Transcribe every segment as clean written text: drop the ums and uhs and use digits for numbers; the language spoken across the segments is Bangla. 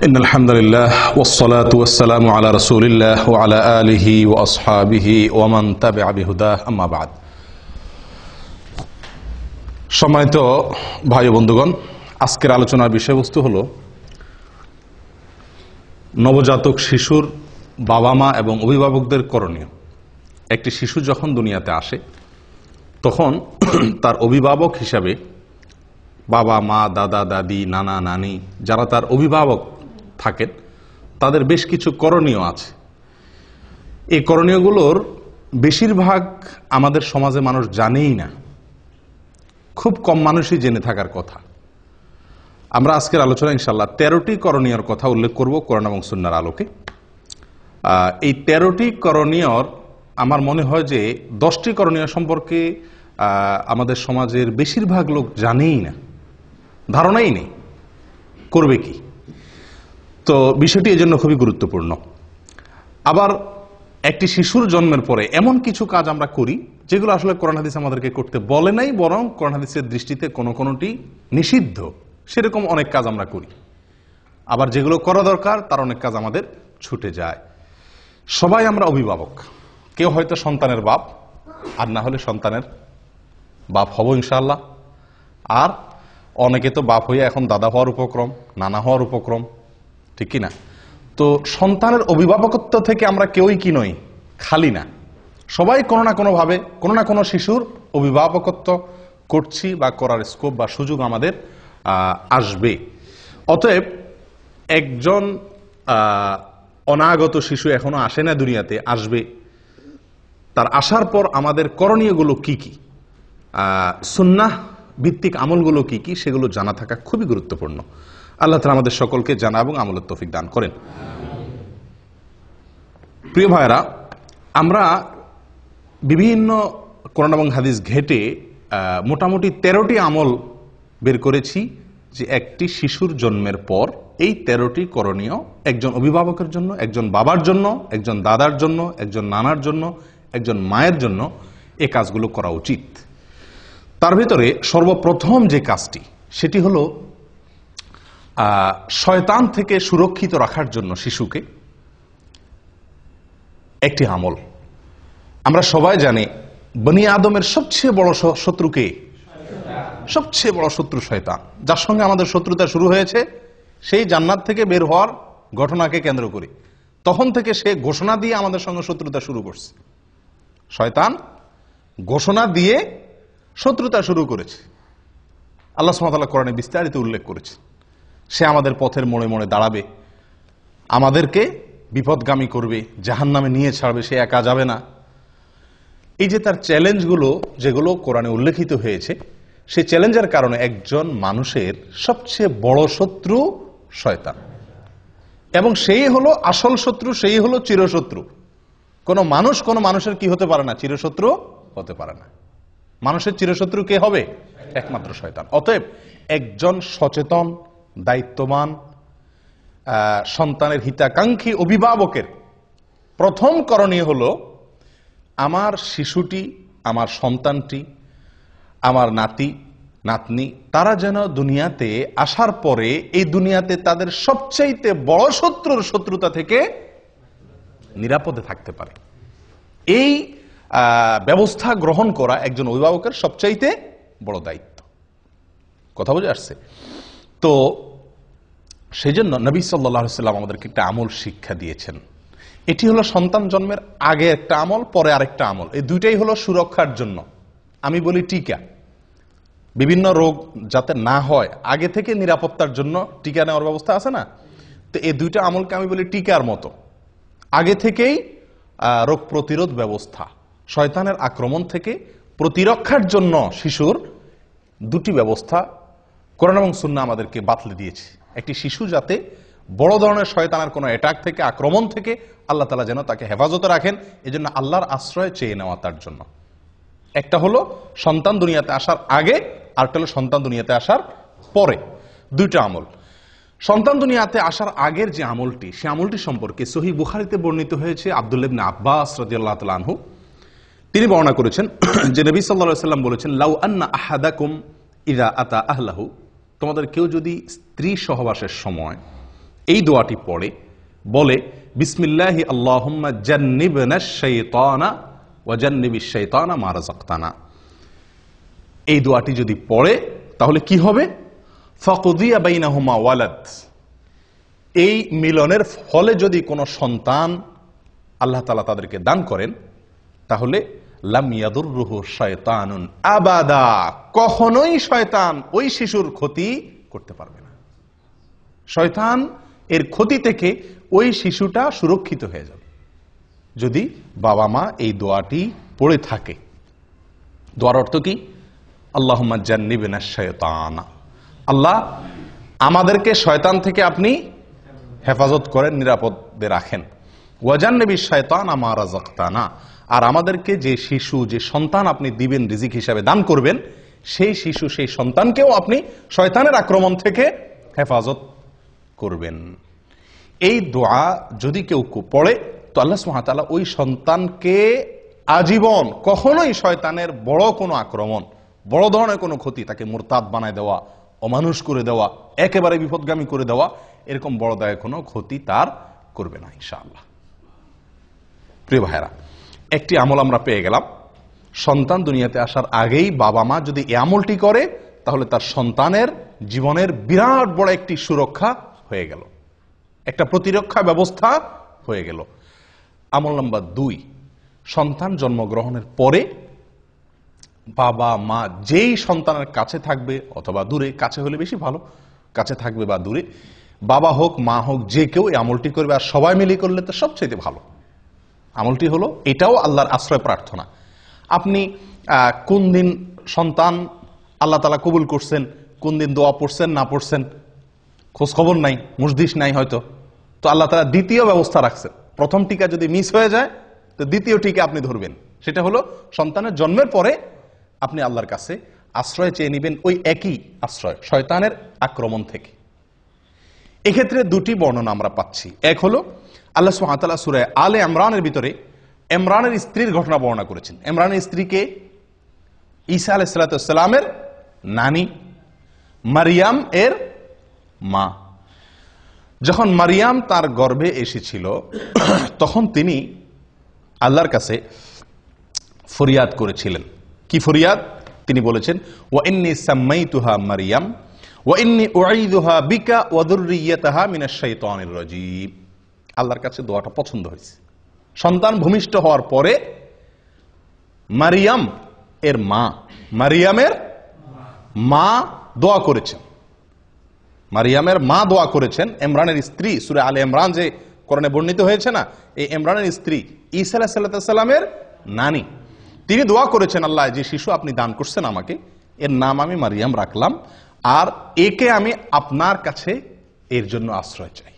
إن الحمد لله والصلاة والسلام على رسول الله وعلى آله وأصحابه ومن تبع بهداه أما بعد সম্মানিত ভাই ও বন্ধুগণ, আজকের আলোচনার বিষয়বস্তু হলো নবজাতক শিশুর বাবা মা এবং অভিভাবকদের করণীয়। একটি শিশু যখন দুনিয়াতে আসে তখন তার অভিভাবক হিসাবে বাবা মা, দাদা দাদি, নানা নানি যারা তার অভিভাবক থাকেন তাদের বেশ কিছু করণীয় আছে। এই করণীয়গুলোর বেশিরভাগ আমাদের সমাজে মানুষ জানেই না, খুব কম মানুষই জেনে থাকার কথা। আমরা আজকের আলোচনা ইনশাআল্লাহ 13টি করণীয়র কথা উল্লেখ করব কোরআন এবং সুন্নাহর আলোকে। এই 13টি করণীয়র আমার মনে হয় যে 10টি করণীয় সম্পর্কে আমাদের সমাজের বেশিরভাগ লোক জানেই না, ধারণাই নেই করবে কি। তো বিষয়টি এজন্য খুবই গুরুত্বপূর্ণ। আবার একটি শিশুর জন্মের পরে এমন কিছু কাজ আমরা করি যেগুলো আসলে কোরআন হাদিস আমাদেরকে করতে বলে নাই, বরং কোরআন হাদিসের দৃষ্টিতে কোনোটি নিষিদ্ধ, সেরকম অনেক কাজ আমরা করি। আবার যেগুলো করা দরকার তার অনেক কাজ আমাদের ছুটে যায়। সবাই আমরা অভিভাবক, কেউ হয়তো সন্তানের বাপ, আর না হলে সন্তানের বাপ হব ইনশাআল্লাহ। আর অনেকে তো বাপ হয়ে এখন দাদা হওয়ার উপক্রম, নানা হওয়ার উপক্রম, ঠিক কি না? তো সন্তানের অভিভাবকত্ব থেকে আমরা কেউই কি নই, খালি না। সবাই কোনো না কোনোভাবে কোনো না কোনো শিশুর অভিভাবকত্ব করছি বা করার স্কোপ বা সুযোগ আমাদের আসবে। অতএব একজন অনাগত শিশু এখনো আসে না দুনিয়াতে, আসবে। তার আসার পর আমাদের করণীয়গুলো কি কি, সুন্নাহ ভিত্তিক আমলগুলো কি কি, সেগুলো জানা থাকা খুবই গুরুত্বপূর্ণ। আল্লাহ তাআলা আমাদের সকলকে জানা এবং আমলের তৌফিক দান করেন। প্রিয় ভাইরা, আমরা বিভিন্ন কোরআন এবং হাদিস ঘেটে মোটামুটি 13টি আমল বের করেছি যে একটি শিশুর জন্মের পর এই 13টি করণীয় একজন অভিভাবকের জন্য, একজন বাবার জন্য, একজন দাদার জন্য, একজন নানার জন্য, একজন মায়ের জন্য এই কাজগুলো করা উচিত। তার ভিতরে সর্বপ্রথম যে কাজটি, সেটি হলো শয়তান থেকে সুরক্ষিত রাখার জন্য শিশুকে একটি আমল। আমরা সবাই জানি বনি আদমের সবচেয়ে বড় শত্রুকে, সবচেয়ে বড় শত্রু শয়তান। যার সঙ্গে আমাদের শত্রুতা শুরু হয়েছে সেই জান্নাত থেকে বের হওয়ার ঘটনাকে কেন্দ্র করে, তখন থেকে সে ঘোষণা দিয়ে আমাদের সঙ্গে শত্রুতা শুরু করছে। শয়তান ঘোষণা দিয়ে শত্রুতা শুরু করেছে। আল্লাহ সুবহানাহু ওয়া তাআলা কোরআনে বিস্তারিত উল্লেখ করেছে। সে আমাদের পথের মোড়ে মোড়ে দাঁড়াবে, আমাদেরকে বিপদগামী করবে, জাহান্নামে নিয়ে ছাড়বে, সে একা যাবে না। এই যে তার চ্যালেঞ্জগুলো যেগুলো কোরআনে উল্লেখিত হয়েছে, সেই চ্যালেঞ্জের কারণে একজন মানুষের সবচেয়ে বড় শত্রু শয়তান, এবং সেই হলো আসল শত্রু, সেই হলো চিরশত্রু। কোন মানুষের কি হতে পারে না, চিরশত্রু হতে পারে না। মানুষের চিরশত্রু কে হবে? একমাত্র শয়তান। অতএব একজন সচেতন, দায়িত্ববান, সন্তানের হিতাকাঙ্ক্ষী অভিভাবকের প্রথম করণীয় হলো আমার শিশুটি, আমার সন্তানটি, আমার নাতি নাতনি, তারা যেন দুনিয়াতে আসার পরে এই দুনিয়াতে তাদের সবচাইতে বড় শত্রুর শত্রুতা থেকে নিরাপদে থাকতে পারে। এই ব্যবস্থা গ্রহণ করা একজন অভিভাবকের সবচাইতে বড় দায়িত্ব। কথা বুঝে আসছে? তো সেই জন্য নবী সাল্লাল্লাহু আলাইহি ওয়াসাল্লাম আমাদেরকে একটা আমল শিক্ষা দিয়েছেন। এটি হলো সন্তান জন্মের আগে একটা আমল, পরে আরেকটা আমল। এই দুইটাই হলো সুরক্ষার জন্য। আমি বলি টিকা, বিভিন্ন রোগ যাতে না হয় আগে থেকে নিরাপত্তার জন্য টিকা নেওয়ার ব্যবস্থা আছে না? তো এই দুইটা আমলকে আমি বলি টিকার মতো। আগে থেকেই রোগ প্রতিরোধ ব্যবস্থা, শয়তানের আক্রমণ থেকে প্রতিরক্ষার জন্য শিশুর দুটি ব্যবস্থা কোরআন এবং সুন্নাহ আমাদেরকে বাতলে দিয়েছে। একটি শিশু যাতে বড় ধরনের শয়তানের কোনো অ্যাটাক থেকে, আক্রমণ থেকে আল্লাহ তাআলা যেন তাকে হেফাজতে রাখেন, এজন্য আল্লাহর আশ্রয় চেয়ে নেওয়া তার জন্য। একটা হলো সন্তান দুনিয়াতে আসার আগে, আরেকটা হলো সন্তান দুনিয়াতে আসার পরে। দুইটা আমল। সন্তান দুনিয়াতে আসার আগের যে আমলটি, সে আমলটি সম্পর্কে সহিহ বুখারীতে বর্ণিত হয়েছে। আব্দুল্লাহ ইবনে আব্বাস রাদিয়াল্লাহু তাআলা আনহু তিনি বর্ণনা করেছেন যে নবী সাল্লাল্লাহু আলাইহি ওয়াসাল্লাম বলেছেন, লাউ আন্না আহাদাকুম ইযা আতা আহলাহু, তোমাদের কেউ যদি স্ত্রী সহবাসের সময় এই দোয়াটি পড়ে বলে বিসমিল্লাহি আল্লাহুম্মা জান্নিবনাশ শাইতানা ওয়া জান্নিবিশ শাইতানা মা রাযাকতানা। এই দোয়াটি যদি পড়ে তাহলে কি হবে? ফাকুদিয়া বাইনাহুমা ওয়ালাদ, এই মিলনের ফলে যদি কোনো সন্তান আল্লাহ তাআলা তাদেরকে দান করেন তাহলে লাম ইয়াদুররুহু শায়তানুন আবাদা, কখনোই শয়তান ওই শিশুর ক্ষতি করতে পারবে না। শয়তান এর ক্ষতি থেকে ওই শিশুটা সুরক্ষিত হয়ে যাবে যদি বাবা মা এই দোয়াটি পড়ে থাকে। দোয়ার অর্থ কি? আল্লাহুম্মা জান্নিবনাশ শায়তানা, আল্লাহ আমাদেরকে শয়তান থেকে আপনি হেফাজত করেন, নিরাপদে রাখেন। ওয়া জান্নিবিশ শায়তানা মা রাযাকতানা, আর আমাদেরকে যে শিশু, যে সন্তান আপনি দিবেন, রিজিক হিসাবে দান করবেন, সেই শিশু, সেই সন্তানকেও আপনি শয়তানের আক্রমণ থেকে হেফাজত করবেন। এই দোয়া যদি কেউ পড়ে তো আল্লাহ সুবহানাহু ওয়া তাআলা ওই সন্তানকে আজীবন কখনোই শয়তানের বড় কোনো আক্রমণ, বড় ধরনের কোনো ক্ষতি, তাকে মুরতাদ বানায় দেওয়া, অমানুষ করে দেওয়া, একেবারে বিপদগামী করে দেওয়া, এরকম বড় দায় কোনো ক্ষতি তার করবে না ইনশাআল্লাহ। প্রিয় ভাইরা, একটি আমল আমরা পেয়ে গেলাম। সন্তান দুনিয়াতে আসার আগেই বাবা মা যদি এই আমলটি করে তাহলে তার সন্তানের জীবনের বিরাট বড় একটি সুরক্ষা হয়ে গেল, একটা প্রতিরক্ষা ব্যবস্থা হয়ে গেল। আমল নাম্বার 2, সন্তান জন্মগ্রহণের পরে বাবা মা যেই সন্তানের কাছে থাকবে অথবা দূরে, কাছে হলে বেশি ভালো, কাছে থাকবে বা দূরে, বাবা হোক মা হোক যে কেউ এই আমলটি করবে, আর সবাই মিলে করলে তো সবচেয়ে ভালো। আমলটি হলো, এটাও আল্লাহর আশ্রয় প্রার্থনা। আপনি কোন দিন সন্তান আল্লাহ তাআলা কবুল করছেন, কোন দিন দোয়া পড়ছেন না পড়ছেন খোঁজ খবর নাই, মুজদিস নাই হয়তো, তো আল্লাহ তাআলা দ্বিতীয় ব্যবস্থা রাখছেন। প্রথম টিকা যদি মিস হয়ে যায় তো দ্বিতীয় টিকা আপনি ধরবেন, সেটা হলো সন্তানের জন্মের পরে আপনি আল্লাহর কাছে আশ্রয় চেয়ে নেবেন, ওই একই আশ্রয় শয়তানের আক্রমণ থেকে। এক্ষেত্রে 2টি বর্ণনা আমরা পাচ্ছি। এক হলো আল্লাহ সুবহানাহু ওয়া তাআলা সূরা আলে ইমরানের ভিতরে ইমরানের স্ত্রীর ঘটনা বর্ণনা করেছেন। ইমরানের স্ত্রীকে ঈসা আলাইহিস সালামের নানি, মারিয়াম এর মা। যখন মারিয়াম তার গর্ভে এসেছিল তখন তিনি আল্লাহর কাছে ফরিয়াদ করেছিলেন। কি ফরিয়াদ? তিনি বলেছেন, ওয়া ইন্নী সাম্মাইতুহা মারিয়াম ওয়া ইন্নী উঈযুহা বিকা ওয়া যুররিয়াতাহা মিনাশ শাইতানির রাজীম। আল্লাহর কাছে দোয়াটা পছন্দ হয়েছে। সন্তান ভূমিষ্ঠ হওয়ার পরে মারিয়ামের মা দোয়া করেছেন। মারিয়ামের মা দোয়া করেছেন, ইমরানের স্ত্রী, সূরা আলে ইমরান যে কোরআনে বর্ণিত হয়েছে না, এই ইমরানের স্ত্রী ঈসা আলাইহিস সালামের নানি, তিনি দোয়া করেছেন, আল্লাহ যে শিশু আপনি দান করছেন আমাকে, এর নাম আমি মারিয়াম রাখলাম, আর একে আমি আপনার কাছে এর জন্য আশ্রয় চাই।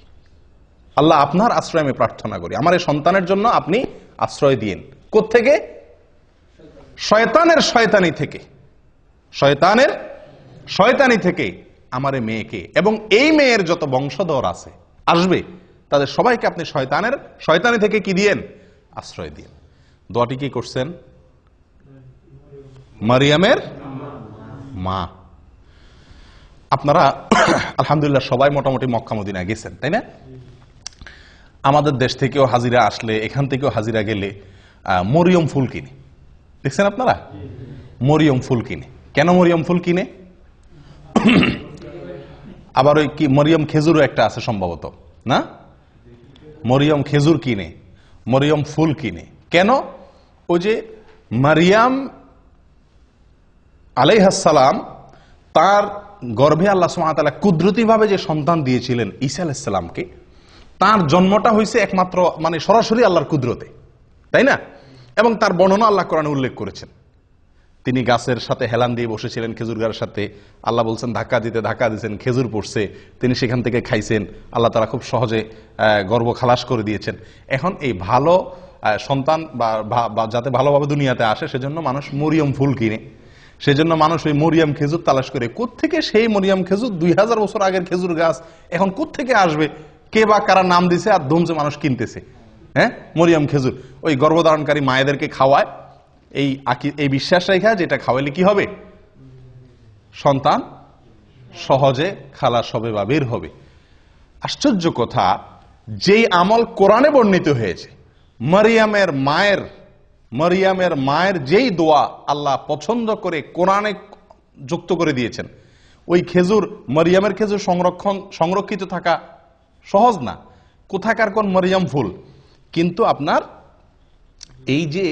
আল্লাহ আপনার আশ্রয় আমি প্রার্থনা করি, আমার এই সন্তানের জন্য আপনি আশ্রয় দিয়েন। কোত্থেকে? শয়তানের শয়তানি থেকে, শয়তানের শয়তানি থেকে আমার এই মেয়েকে এবং এই মেয়ের যত বংশধর আছে আসবে তাদের সবাইকে আপনি শয়তানের শয়তানি থেকে কি দিয়েন? আশ্রয় দিয়েন। দোয়াটি কি করছেন? মারিয়ামের মা। আপনারা আলহামদুলিল্লাহ সবাই মোটামুটি মক্কা মদিনা গেছেন, তাই না? আমাদের দেশ থেকেও হাজিরা আসলে, এখান থেকেও হাজিরা গেলে মরিয়ম ফুল কিনে, দেখছেন আপনারা? মরিয়ম ফুল কিনে। কেন মরিয়ম ফুল কিনে? আবার ওই কি মরিয়ম খেজুরও একটা আছে সম্ভবত, না? মরিয়ম খেজুর কিনে, মরিয়ম ফুল কিনে। কেন? ওই যে মারিয়াম আলাইহিস সালাম, তার গর্ভে আল্লাহ সুবহানাহু ওয়া তাআলা কুদরতিভাবে যে সন্তান দিয়েছিলেন ঈসা আলাইহিস সালামকে, তার জন্মটা হয়েছে একমাত্র মানে সরাসরি আল্লাহর কুদরতে, তাই না? এবং তার বর্ণনা আল্লাহ কোরআনে উল্লেখ করেছেন। তিনি গাছের সাথে হেলান দিয়ে বসেছিলেন, খেজুর গাছের সাথে। আল্লাহ বলছেন ধাক্কা দিয়েছেন, খেজুর পড়ছে, তিনি সেখান থেকে খাইছেন। আল্লাহ তাআলা খুব সহজে গর্ভ খালাস করে দিয়েছেন। এখন এই ভালো সন্তান বা যাতে ভালোভাবে দুনিয়াতে আসে সেজন্য মানুষ মরিয়ম ফুল কিনে, সেজন্য মানুষ ওই মরিয়ম খেজুর তালাশ করে। কোত্থেকে সেই মরিয়ম খেজুর? 2000 বছর আগের খেজুর গাছ এখন কোত্থেকে আসবে? কে বা কারা নাম দিছে আর ধুমছে মানুষ কিনতেছে। হ্যাঁ, মরিয়ম খেজুর ওই গর্ভধারণকারী মায়েদেরকে খাওয়ায় এই বিশ্বাস রেখা, যেটা খাওয়াইলে কি হবে? সন্তান সহজে খালাস হবে বা বের হবে। আশ্চর্য কথা, যেই আমল কোরআনে বর্ণিত হয়েছে, মারিয়ামের মায়ের যেই দোয়া আল্লাহ পছন্দ করে কোরআনে যুক্ত করে দিয়েছেন, ওই খেজুর, মারিয়ামের খেজুর সংরক্ষিত থাকা সহজ না, কোথাকার কোন মারিয়াম ফুল। কিন্তু আপনার এই যে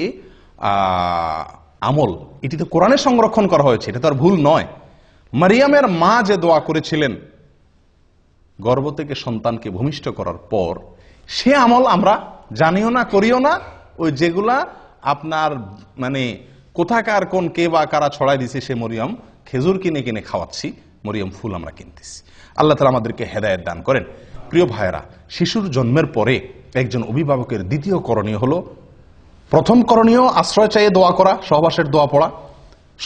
আমল, এটি তো কোরআনে সংরক্ষণ করা হয়েছে, এটা তো আর ভুল নয়। মারিয়ামের মা যে দোয়া করেছিলেন গর্ভ থেকে সন্তানকে ভূমিষ্ঠ করার পর, সে আমল আমরা জানিও না, করিও না। ওই যেগুলা আপনার মানে কোথাকার কোন কে বা কারা ছড়াই দিছে, সে মরিয়ম খেজুর কিনে কিনে খাওয়াচ্ছি, মরিয়ম ফুল আমরা কিনতেছি। আল্লাহ তাআলা আমাদেরকে হেদায়েত দান করেন। প্রিয় ভাইয়েরা, শিশুর জন্মের পরে একজন অভিভাবকের দ্বিতীয় করণীয় হলো, প্রথম করণীয় আশ্রয় চাইয়ে দোয়া করা, সহবাসের দোয়া পড়া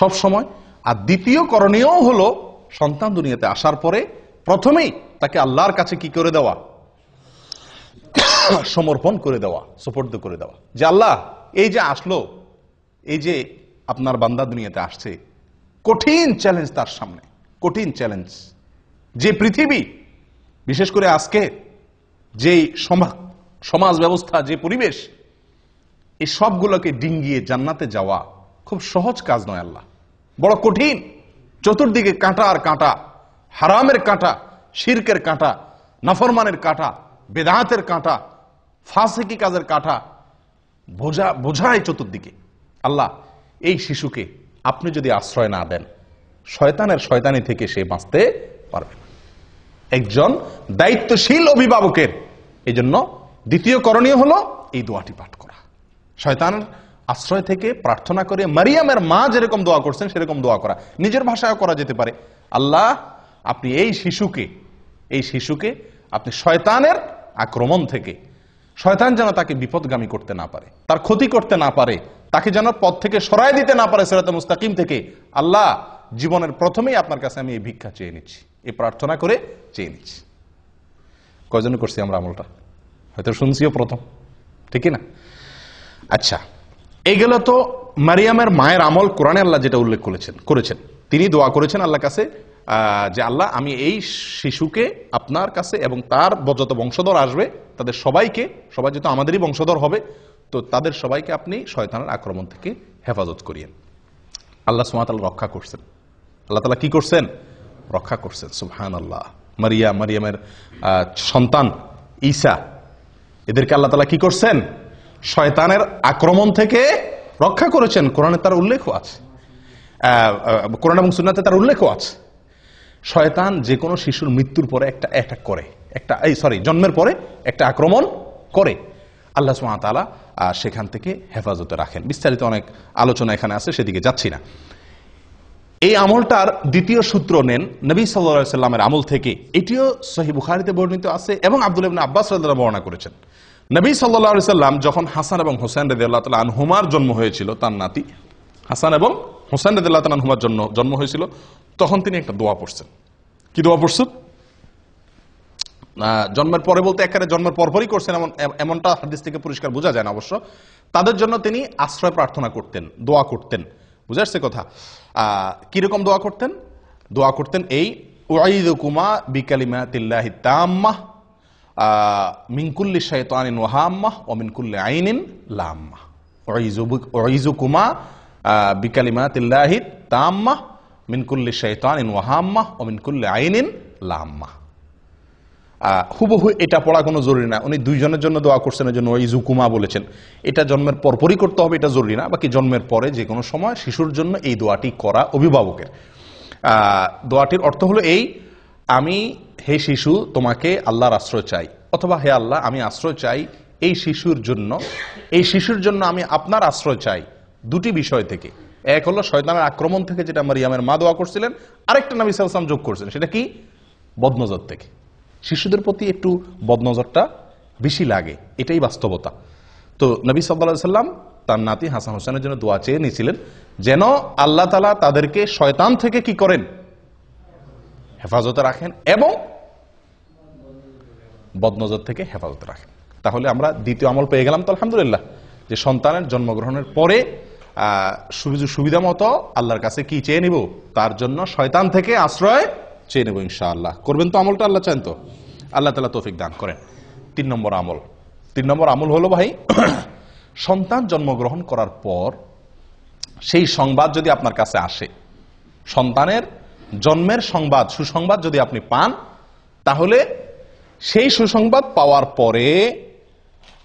সব সময়। আর দ্বিতীয় করণীয় হলো সন্তান দুনিয়াতে আসার পরে প্রথমেই তাকে আল্লাহর কাছে কি করে দেওয়া, সমর্পণ করে দেওয়া, সুপর্দ করে দেওয়া, যে আল্লাহ এই যে আসলো, এই যে আপনার বান্দা দুনিয়াতে আসছে, কঠিন চ্যালেঞ্জ তার সামনে, কঠিন চ্যালেঞ্জ। যে পৃথিবী, বিশেষ করে আজকে যে সমাজ ব্যবস্থা, যে পরিবেশ, এই সবগুলোকে ডিঙ্গিয়ে জান্নাতে যাওয়া খুব সহজ কাজ নয় আল্লাহ, বড় কঠিন। চতুর্দিকে কাঁটা আর কাঁটা, হারামের কাঁটা, শিরকের কাঁটা, নাফরমানের কাঁটা, বেদাতের কাঁটা, ফাসিকি কাজের কাঁটা বোঝায় চতুর্দিকে। আল্লাহ, এই শিশুকে আপনি যদি আশ্রয় না দেন, শয়তানের শয়তানি থেকে সে বাঁচতে পারবে না। একজন দায়িত্বশীল অভিভাবকের এই জন্য দ্বিতীয় করণীয় হলো এই দোয়াটি পাঠ করা, শয়তানের আশ্রয় থেকে প্রার্থনা করে মারিয়ামের মা যেরকম দোয়া করছেন সেরকম দোয়া করা, নিজের ভাষায় করা যেতে পারে। আল্লাহ, আপনি এই শিশুকে আপনি শয়তানের আক্রমণ থেকে, শয়তান যেন তাকে বিপদগামী করতে না পারে, তার ক্ষতি করতে না পারে, তাকে যেন পথ থেকে সরায় দিতে না পারে সিরাতে মুস্তাকিম থেকে। আল্লাহ, জীবনের প্রথমেই আপনার কাছে আমি এই ভিক্ষা চেয়ে নিচ্ছি, এই প্রার্থনা করে চেয়ে নিচ্ছি। কয়জন করছি আমরা আমলটা? হয়তো শুনছিও প্রথম, ঠিক না? আচ্ছা, এইগুলো তো মারিয়ামের মায়ের আমল। কোরআনে আল্লাহ যেটা উল্লেখ করেছেন, তিনি দোয়া করেছেন আল্লাহর কাছে যে আল্লাহ, আমি এই শিশুকে আপনার কাছে এবং তার যত বংশধর আসবে তাদের সবাই যেহেতু আমাদেরই বংশধর হবে, তো তাদের সবাইকে আপনি শয়তানের আক্রমণ থেকে হেফাজত করিয়েন। আল্লাহ সুবহানাহু ওয়া তাআলা রক্ষা করছেন। আল্লাহ তাআলা কি করছেন? রক্ষা করছেন। সুবহানাল্লাহ। মারিয়ামের সন্তান ঈসা, এদেরকে আল্লাহ তাআলা কি করছেন? শয়তানের আক্রমণ থেকে রক্ষা করেছেন। কোরআনে তার উল্লেখও আছে, কোরআন এবং সুন্নাতে তার উল্লেখও আছে। শয়তান যে কোনো শিশুর মৃত্যুর পরে একটা অ্যাটাক করে, জন্মের পরে একটা আক্রমণ করে। আল্লাহ সুবহানাহু ওয়া তাআলা সেখান থেকে হেফাজতে রাখেন। বিস্তারিত অনেক আলোচনা এখানে আছে, সেদিকে যাচ্ছি না। এই আমলটার দ্বিতীয় সূত্র নেন নবী সাল্লাল্লাহু আলাইহি সাল্লামের আমল থেকে। এটিও সহিহ বুখারীতে বর্ণিত আছে এবং আব্দুল্লাহ ইবনে আব্বাস রাদিয়াল্লাহু আনহু বর্ণনা করেছেন। নবী সাল্লাল্লাহু আলাইহি সাল্লাম যখন হাসান এবং হোসেন রাদিয়াল্লাহু তাআলা আনহুমার জন্ম হয়েছিল, তার নাতি হাসান এবং হোসেন রাদিয়াল্লাহু তাআলা আনহুমার জন্ম হয়েছিল, তখন তিনি একটা দোয়া পড়ছেন। কি দোয়া পড়ছেন? জন্মের পরে বলতে একেবারে জন্মের পরপরই করছেন এমনটা হাদিস থেকে পরিষ্কার বোঝা যায় না অবশ্য। তাদের জন্য তিনি আশ্রয় প্রার্থনা করতেন, দোয়া করতেন। বুঝা আসছে কথা? কিরকম দোয়া করতেন? দোয়া করতেন এই, উআইযুকুমা বিকালিমাতিল্লাহি তাম্মাহ মিন কুল্লি শাইতানিন ওয়া হাম্মাহ ওয়া মিন কুল্লি আইনিন লাম্মাহ। উআইযুকুমা বিকালিমাতিল্লাহি তাম্মাহ মিন কুল্লি শাইতানিন ওয়া হাম্মাহ ওয়া মিন কুল্লি আইনিন লাম্মাহ। হুবহু এটা পড়া কোনো জরুরি না, উনি দুইজনের জন্য দোয়া করছেন, এই জন্য ওয়াইযুকুমা বলেছেন। এটা জন্মের পরপরই করতে হবে, এটা জরুরি না। বাকি জন্মের পরে যে কোনো সময় শিশুর জন্য এই দোয়াটি করা অভিভাবকের। দোয়াটির অর্থ হলো এই, আমি হে শিশু তোমাকে আল্লাহর আশ্রয় চাই, অথবা হে আল্লাহ আমি আশ্রয় চাই এই শিশুর জন্য আমি আপনার আশ্রয় চাই দুটি বিষয় থেকে। এক হলো শয়তানের আক্রমণ থেকে, যেটা মারিয়ামের মা দোয়া করছিলেন। আরেকটা নবী সাল্লাল্লাহু আলাইহি ওয়াসাল্লাম যোগ করছেন, সেটা কি? বদনজর থেকে। শিশুদের প্রতি একটু বদনজরটা বেশি লাগে, এটাই বাস্তবতা। তো নবী সাল্লাল্লাহু আলাইহি ওয়াসাল্লাম তার নাতি হাসান হোসেনের জন্য দোয়া চেয়ে নিয়েছিলেন, যেন আল্লাহ তাআলা তাদেরকে শয়তান থেকে কি করেন? হেফাজতে রাখেন এবং বদনজর থেকে হেফাজতে রাখেন। তাহলে আমরা দ্বিতীয় আমল পেয়ে গেলাম তো আলহামদুলিল্লাহ, যে সন্তানের জন্মগ্রহণের পরে সুবিধা মতো আল্লাহর কাছে কি চেয়ে নিব? তার জন্য শয়তান থেকে আশ্রয় চেয়ে নেব ইনশাআল্লাহ। করবেন তো আমলটা? আল্লাহ চান তো? আল্লাহ তাআলা তৌফিক দান করেন। 3 নম্বর আমল হলো ভাই, সন্তান জন্মগ্রহণ করার পর সেই সংবাদ যদি আপনার কাছে আসে, সন্তানের জন্মের সংবাদ, সুসংবাদ যদি আপনি পান, তাহলে সেই সুসংবাদ পাওয়ার পরে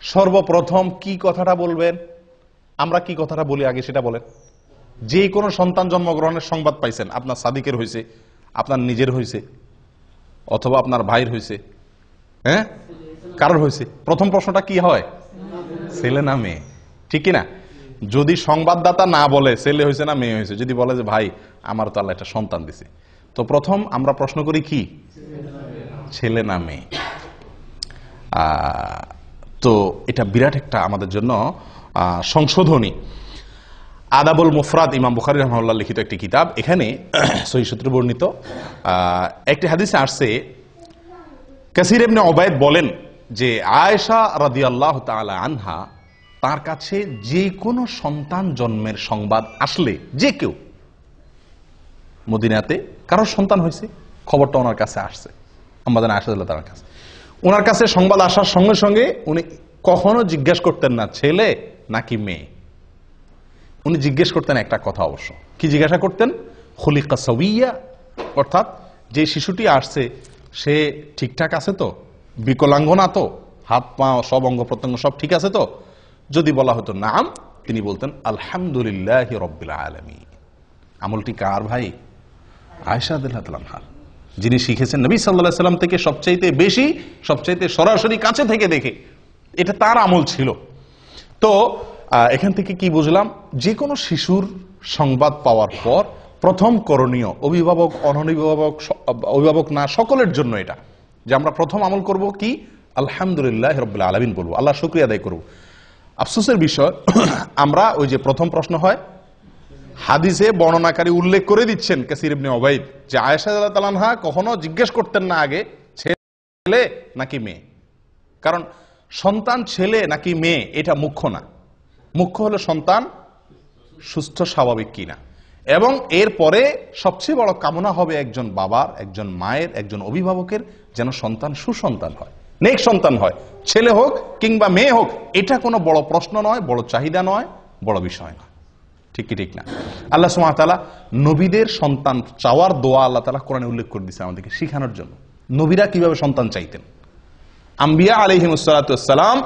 সর্বপ্রথম কি কথাটা বলবেন? আমরা কি কথাটা বলি আগে সেটা বলেন। যে কোনো সন্তান জন্মগ্রহণের সংবাদ পাইছেন, আপনার সাদিকের হয়েছে, আপনার নিজের হয়েছে, অথবা আপনার ভাইয়ের হয়েছে, হ্যাঁ, কারোর হয়েছে, প্রথম প্রশ্নটা কি হয়? ছেলে না মেয়ে? ঠিক কিনা? যদি সংবাদদাতা না বলে ছেলে হয়েছে না মেয়ে হয়েছে, যদি বলে যে ভাই আমার তো আল্লাহ একটা সন্তান দিছে, তো প্রথম আমরা প্রশ্ন করি কি, ছেলে না মেয়ে? তো এটা বিরাট একটা আমাদের জন্য সংশোধনী। আদাবুল মুফরাদ, ইমাম বুখারী রাহিমাহুল্লাহ লিখিত একটি কিতাব, এখানে সহিহ সূত্রে বর্ণিত একটি হাদিসে আসছে, কাসির ইবনে উবাইদ বলেন যে আয়েশা রাদিয়াল্লাহু তাআলা আনহা, তার কাছে যে কোনো সন্তান জন্মের সংবাদ আসলে, যে কেউ মদিনাতে কারোর সন্তান হয়েছে, খবরটা ওনার কাছে আসছে, আমাদের আয়েশা রাদিয়াল্লাহু তাআলার কাছে, ওনার কাছে সংবাদ আসার সঙ্গে সঙ্গে উনি কখনো জিজ্ঞেস করতেন না ছেলে নাকি মেয়ে। উনি জিজ্ঞেস করতেন একটা কথা, অবশ্য কি জিজ্ঞাসা করতেন? খুলিকা সাওয়িয়া, অর্থাৎ যে শিশুটি আসছে সে ঠিকঠাক আছে তো, বিকলাঙ্গ না তো, হাত পা সব অঙ্গ প্রত্যঙ্গ সব ঠিক আছে তো? যদি বলা হতো নাম, তিনি বলতেন আলহামদুলিল্লাহি রাব্বিল আলামিন। আমলটি কার ভাই? আয়েশা রাদিয়াল্লাহু তাআলা আনহা, যিনি শিখেছেন নবী সাল্লাল্লাহু আলাইহি সাল্লাম থেকে সবচাইতে বেশি, সবচাইতে সরাসরি কাছে থেকে দেখে, এটা তার আমল ছিল। তো এখান থেকে কি বুঝলাম? যে কোনো শিশুর সংবাদ পাওয়ার পর প্রথম করণীয়, অভিভাবক অনভিভাবক, অভিভাবক না সকলের জন্য এটা, যে আমরা প্রথম আমল করব কি, আলহামদুলিল্লাহ রাব্বিল আলামিন বলবো, আল্লাহ শুকরিয়া আদায় করব। আফসোসের বিষয়, আমরা ওই যে প্রথম প্রশ্ন হয়, হাদিসে বর্ণনাকারী উল্লেখ করে দিচ্ছেন কাসির ইবনে উবাইদ, যে আয়েশা রাদিয়াল্লাহু তাআলা আনহা কখনো জিজ্ঞেস করতেন না আগে ছেলে নাকি মেয়ে। কারণ সন্তান ছেলে নাকি মেয়ে এটা মুখ্য না, মুখ্য হলো সন্তান সুস্থ স্বাভাবিক কিনা, এবং এরপরে সবচেয়ে বড় কামনা হবে একজন বাবার, একজন মায়ের, একজন অভিভাবকের যেন সন্তান সুসন্তান হয়, নেক সন্তান হয়, ছেলে হোক কিংবা মেয়ে হোক। এটা কোনো বড় প্রশ্ন নয়, বড় চাহিদা নয়, বড় বিষয় নয়। ঠিক কি ঠিক না? আল্লাহ সুবহানাহু ওয়া তাআলা নবীদের সন্তান চাওয়ার দোয়া আল্লাহ তাআলা কোরআনে উল্লেখ করে দিয়েছে আমাদেরকে শেখানোর জন্য। নবীরা কিভাবে সন্তান চাইতেন, আম্বিয়া আলাইহিমুস সালাতু ওয়াস সালাম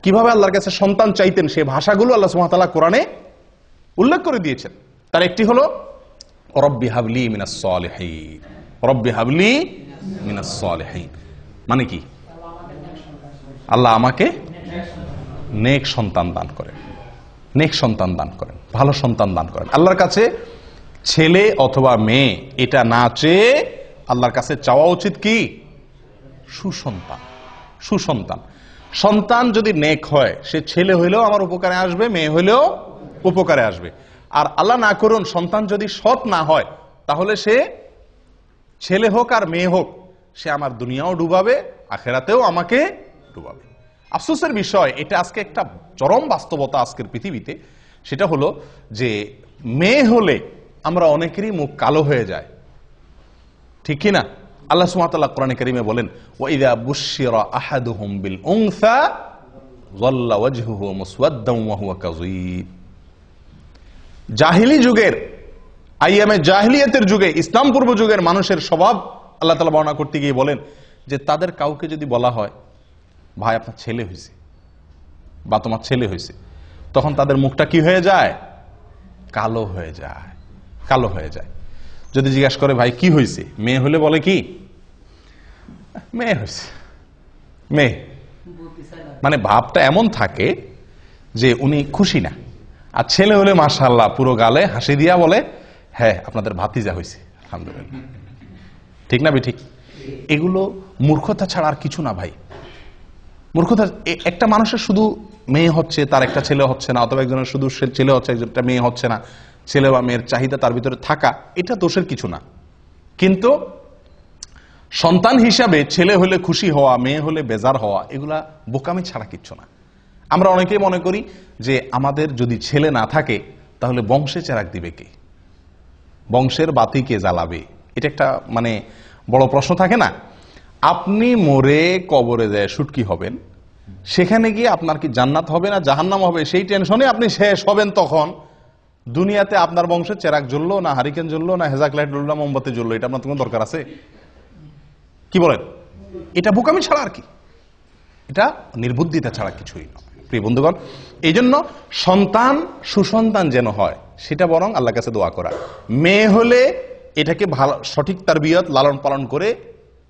কিভাবে আল্লাহর কাছে সন্তান চাইতেন, সেই ভাষাগুলো আল্লাহ সুবহানাহু ওয়া তাআলা কোরআনে উল্লেখ করে দিয়েছেন। তার একটি হলো রব্বি হাবলি মিনাস সালিহিন, রব্বি হাবলি মিনাস সালিহিন, মানে কি? আল্লাহ আমাকে নেক সন্তান দান করেন, নেক সন্তান দান করেন, ভালো সন্তান দান করেন। আল্লাহর কাছে ছেলে অথবা মেয়ে এটা না চেয়ে আল্লাহর কাছে চাওয়া উচিত কি? সুসন্তান, সুসন্তান। সন্তান যদি নেক হয়, সে ছেলে হইলেও আমার উপকারে আসবে, মেয়ে হইলেও উপকারে আসবে। আর আল্লাহ না করুন সন্তান যদি সৎ না হয়, তাহলে সে ছেলে হোক আর মেয়ে হোক, সে আমার দুনিয়াও ডুবাবে, আখেরাতেও আমাকে ডুবাবে। আফসোসের বিষয়, এটা আজকে একটা চরম বাস্তবতা আজকের পৃথিবীতে। সেটা হলো যে মেয়ে হলে আমরা অনেকেরই মুখ কালো হয়ে যায়, ঠিক কি না? আল্লাহ সুবহানাহু ওয়া তাআলা কোরআনে কারীমে বলেন, ওয়া ইযা বুশশিরা আহাদুহুম বিল উনসা যাল্লা ওয়াজহুহু মুসওয়াদ্দান ওয়া হুয়া কাযীব। জাহিলি যুগের, আইয়ামে জাহিলিয়াতের যুগে, ইসলাম পূর্ব যুগের মানুষের স্বভাব আল্লাহ তাআলা বর্ণনা করতে গিয়ে বলেন যে তাদের কাউকে যদি বলা হয় ভাই আপনার ছেলে হয়েছে বা তোমার ছেলে হয়েছে, তখন তাদের মুখটা কি হয়ে যায়? কালো হয়ে যায়, কালো হয়ে যায়। যদি জিজ্ঞাসা করে ভাই কি হয়েছে, মেয়ে হলে বলে কি? মেয়ে হয়েছে, মেয়ে। মানে ভাবটা এমন থাকে যে উনি খুশি না। আর ছেলে হলে মাশাআল্লাহ পুরো গালে হাসি দিয়া বলে হ্যাঁ আপনাদের ভাতিজা হয়েছে, আলহামদুলিল্লাহ। ঠিক না ঠিক? এগুলো মূর্খতা ছাড়া আর কিছু না ভাই, মূর্খতা। একটা মানুষের শুধু মেয়ে হচ্ছে, তার একটা ছেলে হচ্ছে না, অথবা একজনের শুধু ছেলে হচ্ছে, একজনটা মেয়ে হচ্ছে না, ছেলে বা মেয়ের চাহিদা তার ভিতরে থাকা, এটা দোষের কিছু না। কিন্তু সন্তান হিসাবে ছেলে হলে খুশি হওয়া, মেয়ে হলে বেজার হওয়া, এগুলা বোকামি ছাড়া কিচ্ছু না। আমরা অনেকেই মনে করি যে আমাদের যদি ছেলে না থাকে তাহলে বংশে চেরাগ দিবে কে, বংশের বাতি কে জ্বালাবে, এটা একটা মানে বড় প্রশ্ন থাকে না। আপনি মরে কবরে যায় শুটকি হবেন, সেখানে গিয়ে আপনার কি জান্নাত হবে না জাহান্নাম হবে সেই টেনশনে আপনি শেষ হবেন, তখন দুনিয়াতে আপনার বংশের চেরাগ জ্বললো না, হারিকেন জ্বললো না, হেজাক লাইট জ্বললো না, মোমবাতি জ্বললো, এটা আপনার কোনো দরকার আছে? কি বলেন? এটা বোকামি ছাড়া আর কি, এটা নির্বুদ্ধিতা ছাড়া কিছুই নয় প্রিয় বন্ধুগণ। এই জন্য সন্তান সুসন্তান যেন হয় সেটা বরং আল্লাহর কাছে দোয়া করা। মেয়ে হলে এটাকে ভালো সঠিক তারবিয়ত লালন পালন করে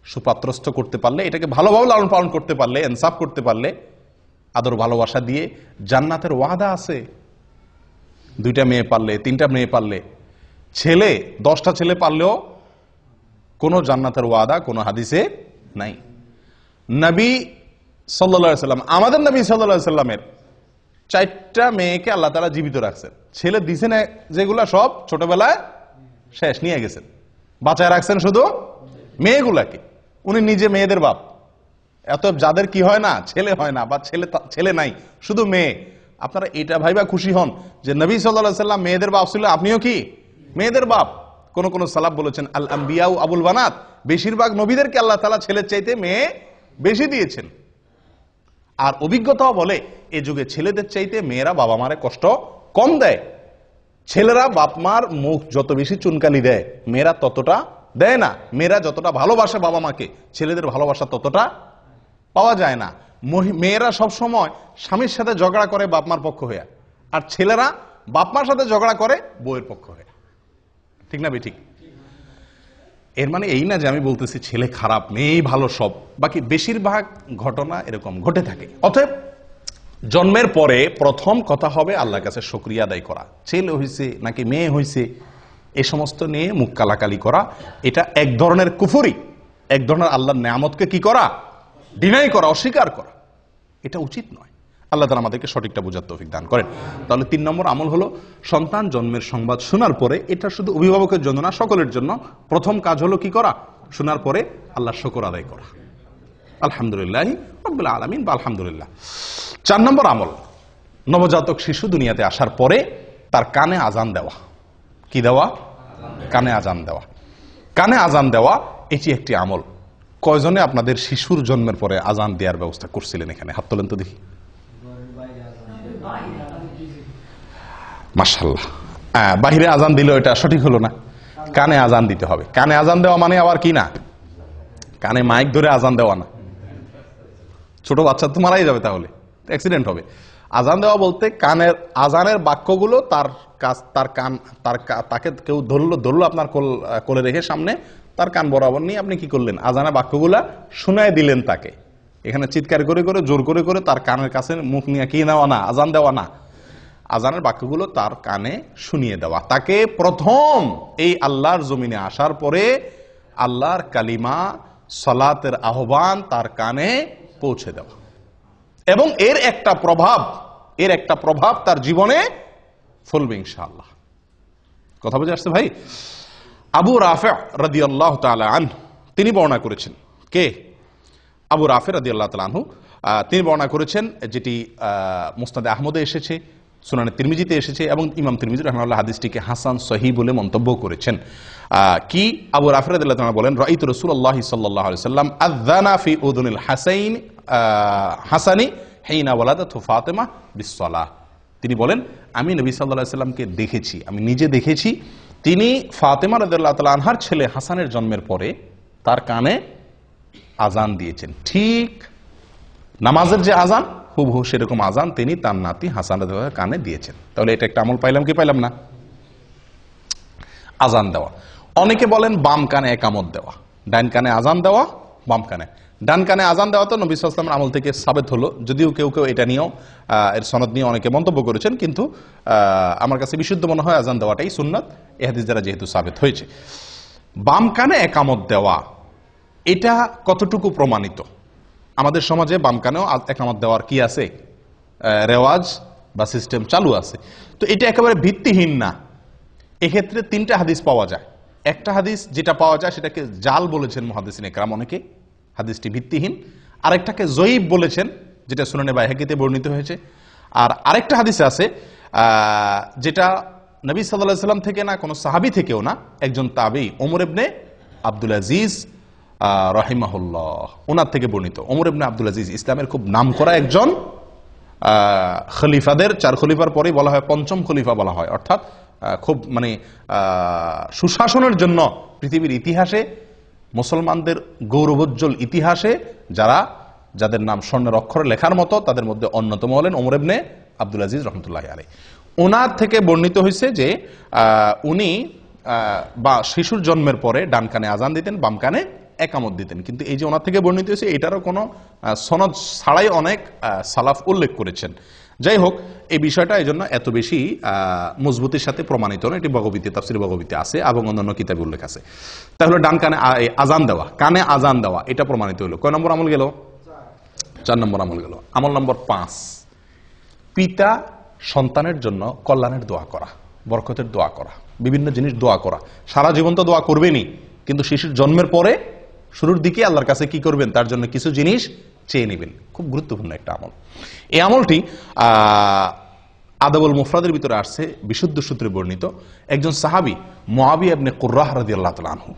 সুপাত্রস্থ করতে পারলে, এটাকে ভালোভাবে লালন পালন করতে পারলে, ইনসাফ করতে পারলে, আদর ভালোবাসা দিয়ে জান্নাতের ওয়াদা আছে। 2টা মেয়ে পারলে, 3টা মেয়ে পারলে, ছেলে 10টা ছেলে পারলেও কোনো জান্নাতের ওয়াদা কোনো হাদিসে নাই। নবী সাল্লাল্লাহু আলাইহি সাল্লাম, আমাদের নবী সাল্লাল্লাহু আলাইহি সাল্লামের 4টা মেয়েকে আল্লাহ তাআলা জীবিত রাখছেন। ছেলে দিছেন যেগুলা সব ছোটবেলায় শেষ নিয়ে গেছেন, বাঁচায় রাখছেন শুধু মেয়েগুলাকে। উনি নিজে মেয়েদের বাপ। এত যাদের কি হয় না, ছেলে হয় না বা ছেলে নাই, শুধু মেয়ে, আপনারা এটা ভাইবা খুশি হন যে নবী সাল্লাল্লাহু আলাইহি সাল্লাম মেয়েদের বাপ ছিল, আপনিও কি মেয়েদের বাপ। কোন কোন সালাফ বলেছেন আল আম্বিয়া আবুল বানাত, বেশিরভাগ নবীদেরকে আল্লাহ তাআলা ছেলের চাইতে মেয়ে বেশি দিয়েছেন। আর অভিজ্ঞতাও বলে এ যুগে ছেলেদের চাইতে মেয়েরা বাবা মারে কষ্ট কম দেয়। ছেলেরা বাপ মার মুখ যত বেশি চুনকালি দেয়, মেয়েরা ততটা দেয় না। মেয়েরা যতটা ভালোবাসে বাবা মাকে, ছেলেদের ভালোবাসা ততটা পাওয়া যায় না। মেয়েরা সব সময় স্বামীর সাথে ঝগড়া করে বাপ মার পক্ষ হয়ে, আর ছেলেরা বাপ মার সাথে ঝগড়া করে বউয়ের পক্ষ হয়ে। ঠিক না ঠিক? এর মানে এই না যে আমি বলতেছি ছেলে খারাপ মেয়েই ভালো সব, বাকি বেশিরভাগ ঘটনা এরকম ঘটে থাকে। অতএব জন্মের পরে প্রথম কথা হবে আল্লাহর কাছে শুকরিয়া আদায় করা। ছেলে হইছে নাকি মেয়ে হইছে এ সমস্ত নিয়ে মুখ কালাকালি করা, এটা এক ধরনের কুফরি, এক ধরনের আল্লাহর নেয়ামতকে কি করা, ডিনাই করা, অস্বীকার করা। এটা উচিত নয়। আল্লাহ তাআলা আমাদেরকে সঠিকটা বোঝার তৌফিক দান করেন। তাহলে 3 নম্বর আমল হলো সন্তান জন্মের সংবাদ শোনার পরে, এটা শুধু অভিভাবকের জন্য না, সকলের জন্য প্রথম কাজ হলো কি করা, শোনার পরে আল্লাহর শুকর আদায় করা, আলহামদুলিল্লাহ রাব্বিল আলামিন বা আলহামদুলিল্লাহ। 4 নম্বর আমল, নবজাতক শিশু দুনিয়াতে আসার পরে তার কানে আজান দেওয়া। কি দেওয়া? কানে আজান দেওয়া। কানে আজান দেওয়া এটি একটি আমল। কয়জনে আপনাদের শিশুর জন্মের পরে আজান দেওয়ার ব্যবস্থা করছিলেন? এখানে হাত তোলেন তো দেখি। মাশাআল্লাহ। বাহিরে আজান দিলে এটা সঠিক হলো না, কানে আজান দিতে হবে। কানে আজান দেওয়া মানে আবার কি না, কানে মাইক ধরে আজান দেওয়া না। ছোট বাচ্চা তো মারাই যাবে, তাহলে অ্যাক্সিডেন্ট হবে। আজান দেওয়া বলতে কানের আজানের বাক্যগুলো তাকে কেউ ধরলো আপনার কোলে রেখে সামনে, তার কান বরাবর নিয়ে আপনি কি করলেন, আজানের বাক্যগুলা শুনায় দিলেন তাকে। এখানে চিৎকার করে করে জোর করে করে তার কানের কাছে মুখ নিয়ে কি নেওয়া না, আজান দেওয়া না। আজানের বাক্যগুলো তার কানে শুনিয়ে দেওয়া। তাকে প্রথম এই আল্লাহর জমিনে আসার পরে আল্লাহর কালিমা, সালাতের আহ্বান তার কানে পৌঁছে দেওয়া, এবং এর একটা প্রভাব তার জীবনে ফলবে ইনশাআল্লাহ। কথা বুঝে আসছে ভাই? আবু রাফি রাদিয়াল্লাহু তাআলা আনহু তিনি বর্ণনা করেছেন। কে? আবু রাফি রাদিয়াল্লাহু তাআলা আনহু তিনি বর্ণনা করেছেন, যেটি মুসনাদে আহমদে এসেছে, সুনানে তিরমিজিতে এসেছে, এবং ইমাম তিরমিজি রাহিমাহুল্লাহ হাদিসটিকে হাসান সহিহ বলে মন্তব্য করেছেন। কি আবু রাফি রাদিয়াল্লাহু তাআলা বলেন, রাআইতু রাসূলুল্লাহ সাল্লাল্লাহু আলাইহি ওয়াসাল্লাম আযানা ফি উযুনিল হাসানি হিনা ওয়ালাদাতহু ফাতিমা বিসসালাহ। তিনি বলেন আমি নবী সাল্লাল্লাহু আলাইহি ওয়াসাল্লামকে দেখেছি, আমি নিজে দেখেছি, তিনি ফাতিমা রাদিয়াল্লাহু তাআলা আনহার ছেলে হাসানের জন্মের পরে তার কানে আজান দিয়েছেন। ঠিক নামাজের যে আজান হুবহু সেরকম আজান তিনি তার নাতি হাসান রাদিয়াল্লাহু তাআলা কানে দিয়েছেন। তাহলে এটা একটা আমল পাইলাম কি পাইলাম না? আজান দেওয়া। অনেকে বলেন বাম কানে একামত দেওয়া, ডান কানে আজান দেওয়া, বাম কানে। ডান কানে আজান দেওয়া তো নবী সাল্লাল্লাহু আলাইহি ওয়াসাল্লামের আমল থেকে সাবেত হলো, যদিও কেউ কেউ এটা নিয়েও এর সনদ নিয়ে অনেকে মন্তব্য করেছেন, কিন্তু আমার কাছে বিশুদ্ধ মনে হয় আজান দেওয়াটাই সুন্নাত, এই হাদিস দ্বারা যেহেতু সাবেত হয়েছে। বাম কানে একামত দেওয়া এটা কতটুকু প্রমাণিত? আমাদের সমাজে বাম কানেও একামত দেওয়ার কি আছে, রেওয়াজ বা সিস্টেম চালু আছে। তো এটা একেবারে ভিত্তিহীন না। এক্ষেত্রে 3টা হাদিস পাওয়া যায়। একটা হাদিস যেটা পাওয়া যায় সেটাকে জাল বলেছেন মুহাদ্দিসিনে কেরাম অনেকে, হাদিসটি ভিত্তিহীন। আরেকটাকে জয়ীব বলেছেন, যেটা সুনানে বাইহাকিতে বর্ণিত হয়েছে। আর আরেকটা হাদিস আছে যেটা নবী সাল্লাল্লাহু আলাইহি ওয়াসাল্লাম থেকে না, কোনো সাহাবী থেকেও না, একজন তাবী ওমর ইবনে আব্দুল আজিজ রাহিমাহুল্লাহ, ওনার থেকে বর্ণিত। ওমর ইবনে আব্দুল আজিজ ইসলামের খুব নামকরা একজন খলিফাদের, 4 খলিফার পরেই বলা হয় পঞ্চম খলিফা বলা হয়, অর্থাৎ খুব মানে সুশাসনের জন্য পৃথিবীর ইতিহাসে, মুসলমানদের গৌরবোজ্জ্বল ইতিহাসে যাদের নাম স্বর্ণের অক্ষরে লেখার মতো, তাদের মধ্যে অন্যতম হলেন ওমর ইবনে আব্দুল আজিজ রহমতুল্লাহি আলাইহি। ওনার থেকে বর্ণিত হয়েছে যে উনি বা শিশুর জন্মের পরে ডান কানে আজান দিতেন, বাম কানে একামত দিতেন। কিন্তু এই যে ওনার থেকে বর্ণিত হয়েছে, এটারও কোনো সনদ ছাড়াই অনেক সালাফ উল্লেখ করেছেন। যাই হোক, এই বিষয়টা এই জন্য এত বেশি মজবুতির সাথে প্রমাণিত নয়। এটি বগবীতে, তাফসীর বগবীতে আছে এবং অন্যান্য কিতাবে উল্লেখ আছে। তাহলে ডান কানে আজান দেওয়া, কানে আজান দেওয়া, এটা প্রমাণিত হলো। কয় নম্বর আমল গেল? 4 নম্বর আমল গেল। আমল নম্বর 5, পিতা সন্তানের জন্য কল্যাণের দোয়া করা, বরকতের দোয়া করা, বিভিন্ন জিনিস দোয়া করা। সারা জীবন তো দোয়া করবেনই, কিন্তু শিশুর জন্মের পরে শুরুর দিকে আল্লাহর কাছে কি করবেন? তার জন্য কিছু জিনিস চেয়ে নেবেন। খুব গুরুত্বপূর্ণ একটা আমল। এই আমলটি আদাবুল মুফরাদের ভিতরে আসছে, বিশুদ্ধ সূত্রে বর্ণিত। একজন সাহাবী মুআবিয়া ইবনে কুররাহ রাদিয়াল্লাহু তাআলা আনহু,